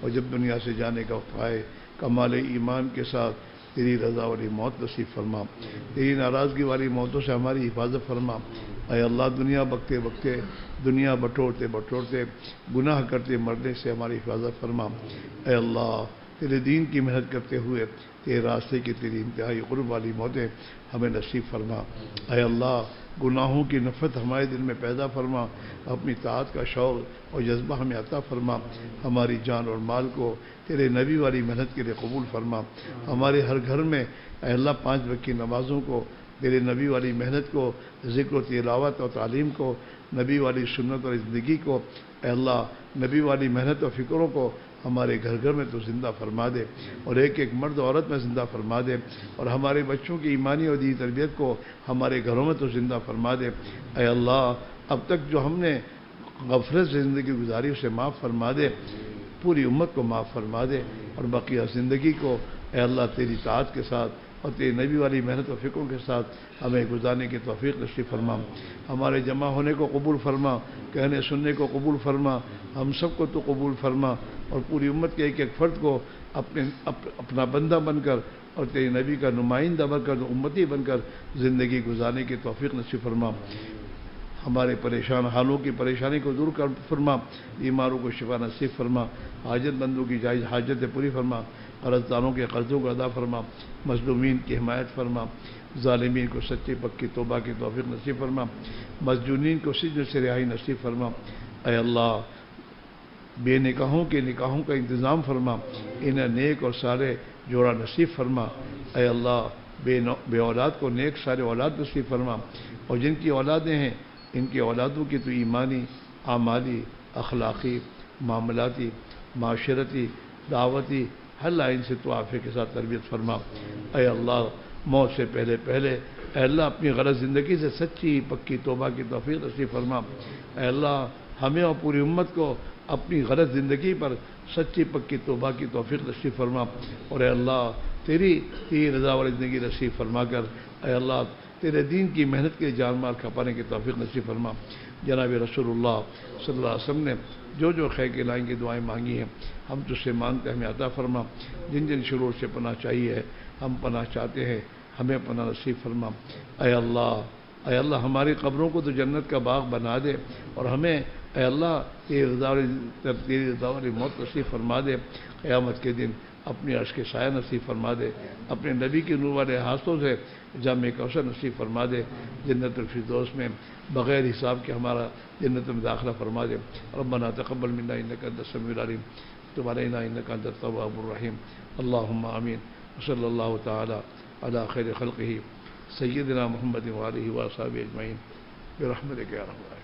اور جب دنیا سے جانے کا وقت آئے کمال ایمان کے ساتھ تیری رضا والی موت نصیب فرما، تیری ناراضگی والی موتوں سے ہماری حفاظت فرما۔ اے اللہ، دنیا بکتے بکتے، دنیا بٹورتے بٹورتے، گناہ کرتے مرنے سے ہماری حفاظت فرما۔ اے اللہ، تیرے دین کی محنت کرتے ہوئے تیرے راستے کی تیری انتہائی قرب والی موتیں ہمیں نصیب فرما۔ اے اللہ، گناہوں کی نفرت ہمارے دل میں پیدا فرما، اپنی طاعت کا شوق اور جذبہ ہمیں عطا فرما، ہماری جان اور مال کو تیرے نبی والی محنت کے لیے قبول فرما، ہمارے ہر گھر میں اے اللہ 5 وقت کی نمازوں کو، تیرے نبی والی محنت کو، ذکر و تلاوت اور تعلیم کو، نبی والی سنت اور زندگی کو، اے اللہ نبی والی محنت اور فکروں کو ہمارے گھر گھر میں تو زندہ فرما دے، اور ایک ایک مرد عورت میں زندہ فرما دے، اور ہمارے بچوں کی ایمانی اور دینی تربیت کو ہمارے گھروں میں تو زندہ فرما دے۔ اے اللہ، اب تک جو ہم نے غفلت سے زندگی گزاری اسے معاف فرما دے، پوری امت کو معاف فرما دے، اور بقیہ زندگی کو اے اللہ تیری طاعت کے ساتھ اور تیری نبی والی محنت و فکروں کے ساتھ ہمیں گزارنے کی توفیق نصیب فرما، ہمارے جمع ہونے کو قبول فرما، کہنے سننے کو قبول فرما، ہم سب کو تو قبول فرما، اور پوری امت کے ایک ایک فرد کو اپنا بندہ بن کر اور تیری نبی کا نمائندہ بن کر، امتی بن کر زندگی گزارنے کی توفیق نصیب فرما، ہمارے پریشان حالوں کی پریشانی کو دور کر فرما، بیماروں کو شفا نصیب فرما، حاجت مندوں کی جائز حاجتیں پوری فرما، قرض داروں کے قرضوں کو ادا فرما، مظلومین کی حمایت فرما، ظالمین کو سچی پکی توبہ کی توفیق نصیب فرما، مسجونین کو سجن سے رہائی نصیب فرما۔ اے اللہ، بے نکاحوں کے نکاحوں کا انتظام فرما، انہیں نیک اور سارے جوڑا نصیب فرما۔ اے اللہ، بے اولاد کو نیک سارے اولاد نصیب فرما، اور جن کی اولادیں ہیں ان کی اولادوں کی تو ایمانی، اعمالی، اخلاقی، معاملاتی، معاشرتی، دعوتی ہر لائن سے تو عافیت کے ساتھ تربیت فرما۔ اے اللہ، موت سے پہلے پہلے اے اللہ اپنی غلط زندگی سے سچی پکی توبہ کی توفیق نصیب فرما۔ اے اللہ، ہمیں اور پوری امت کو اپنی غلط زندگی پر سچی پکی توبہ کی توفیق نصیب فرما، اور اے اللہ تیری رضا والی زندگی نصیب فرما کر اے اللہ تیرے دین کی محنت کے جان مال کھپانے کی توفیق نصیب فرما۔ جناب رسول اللہ صلی اللہ علیہ وسلم نے جو جو خیر کے لائن کی دعائیں مانگی ہیں ہم تجھ سے مانگتے ہمیں عطا فرما، جن جن شرور سے پناہ چاہیے ہم پناہ چاہتے ہیں ہمیں پناہ نصیب فرما۔ اے اللہ ہماری قبروں کو تو جنت کا باغ بنا دے، اور ہمیں اے اللہ تیری رضا والی موت نصیب فرما دے، قیامت کے دن اپنی عرش کے سایہ نصیب فرما دے، اپنے نبی کے نور والے ہاتھوں سے جام کوثر نصیب فرما دے، جنت الفردوس میں بغیر حساب کے ہمارا جنت میں داخلہ فرما دے۔ ربنا تقبل منا انک انت السمیع العلیم وتب علینا انک انت التواب الرحیم، اللہم آمین، وصلی اللہ تعالی علی خیر خلقہ سیدنا محمد وآلہ وصحبہ اجمعین برحمتک یا رب العالمین۔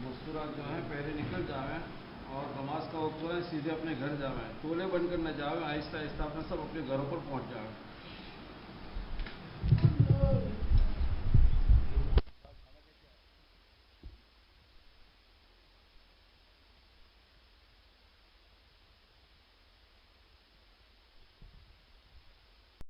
مستورات جو ہیں پہلے نکل جاویں اور نماز کا وقت ہو ہے سیدھے اپنے گھر جاویں، ٹولے بن کر نہ جاویں، آہستہ آہستہ اپنے سب اپنے گھروں پر پہنچ جاویں۔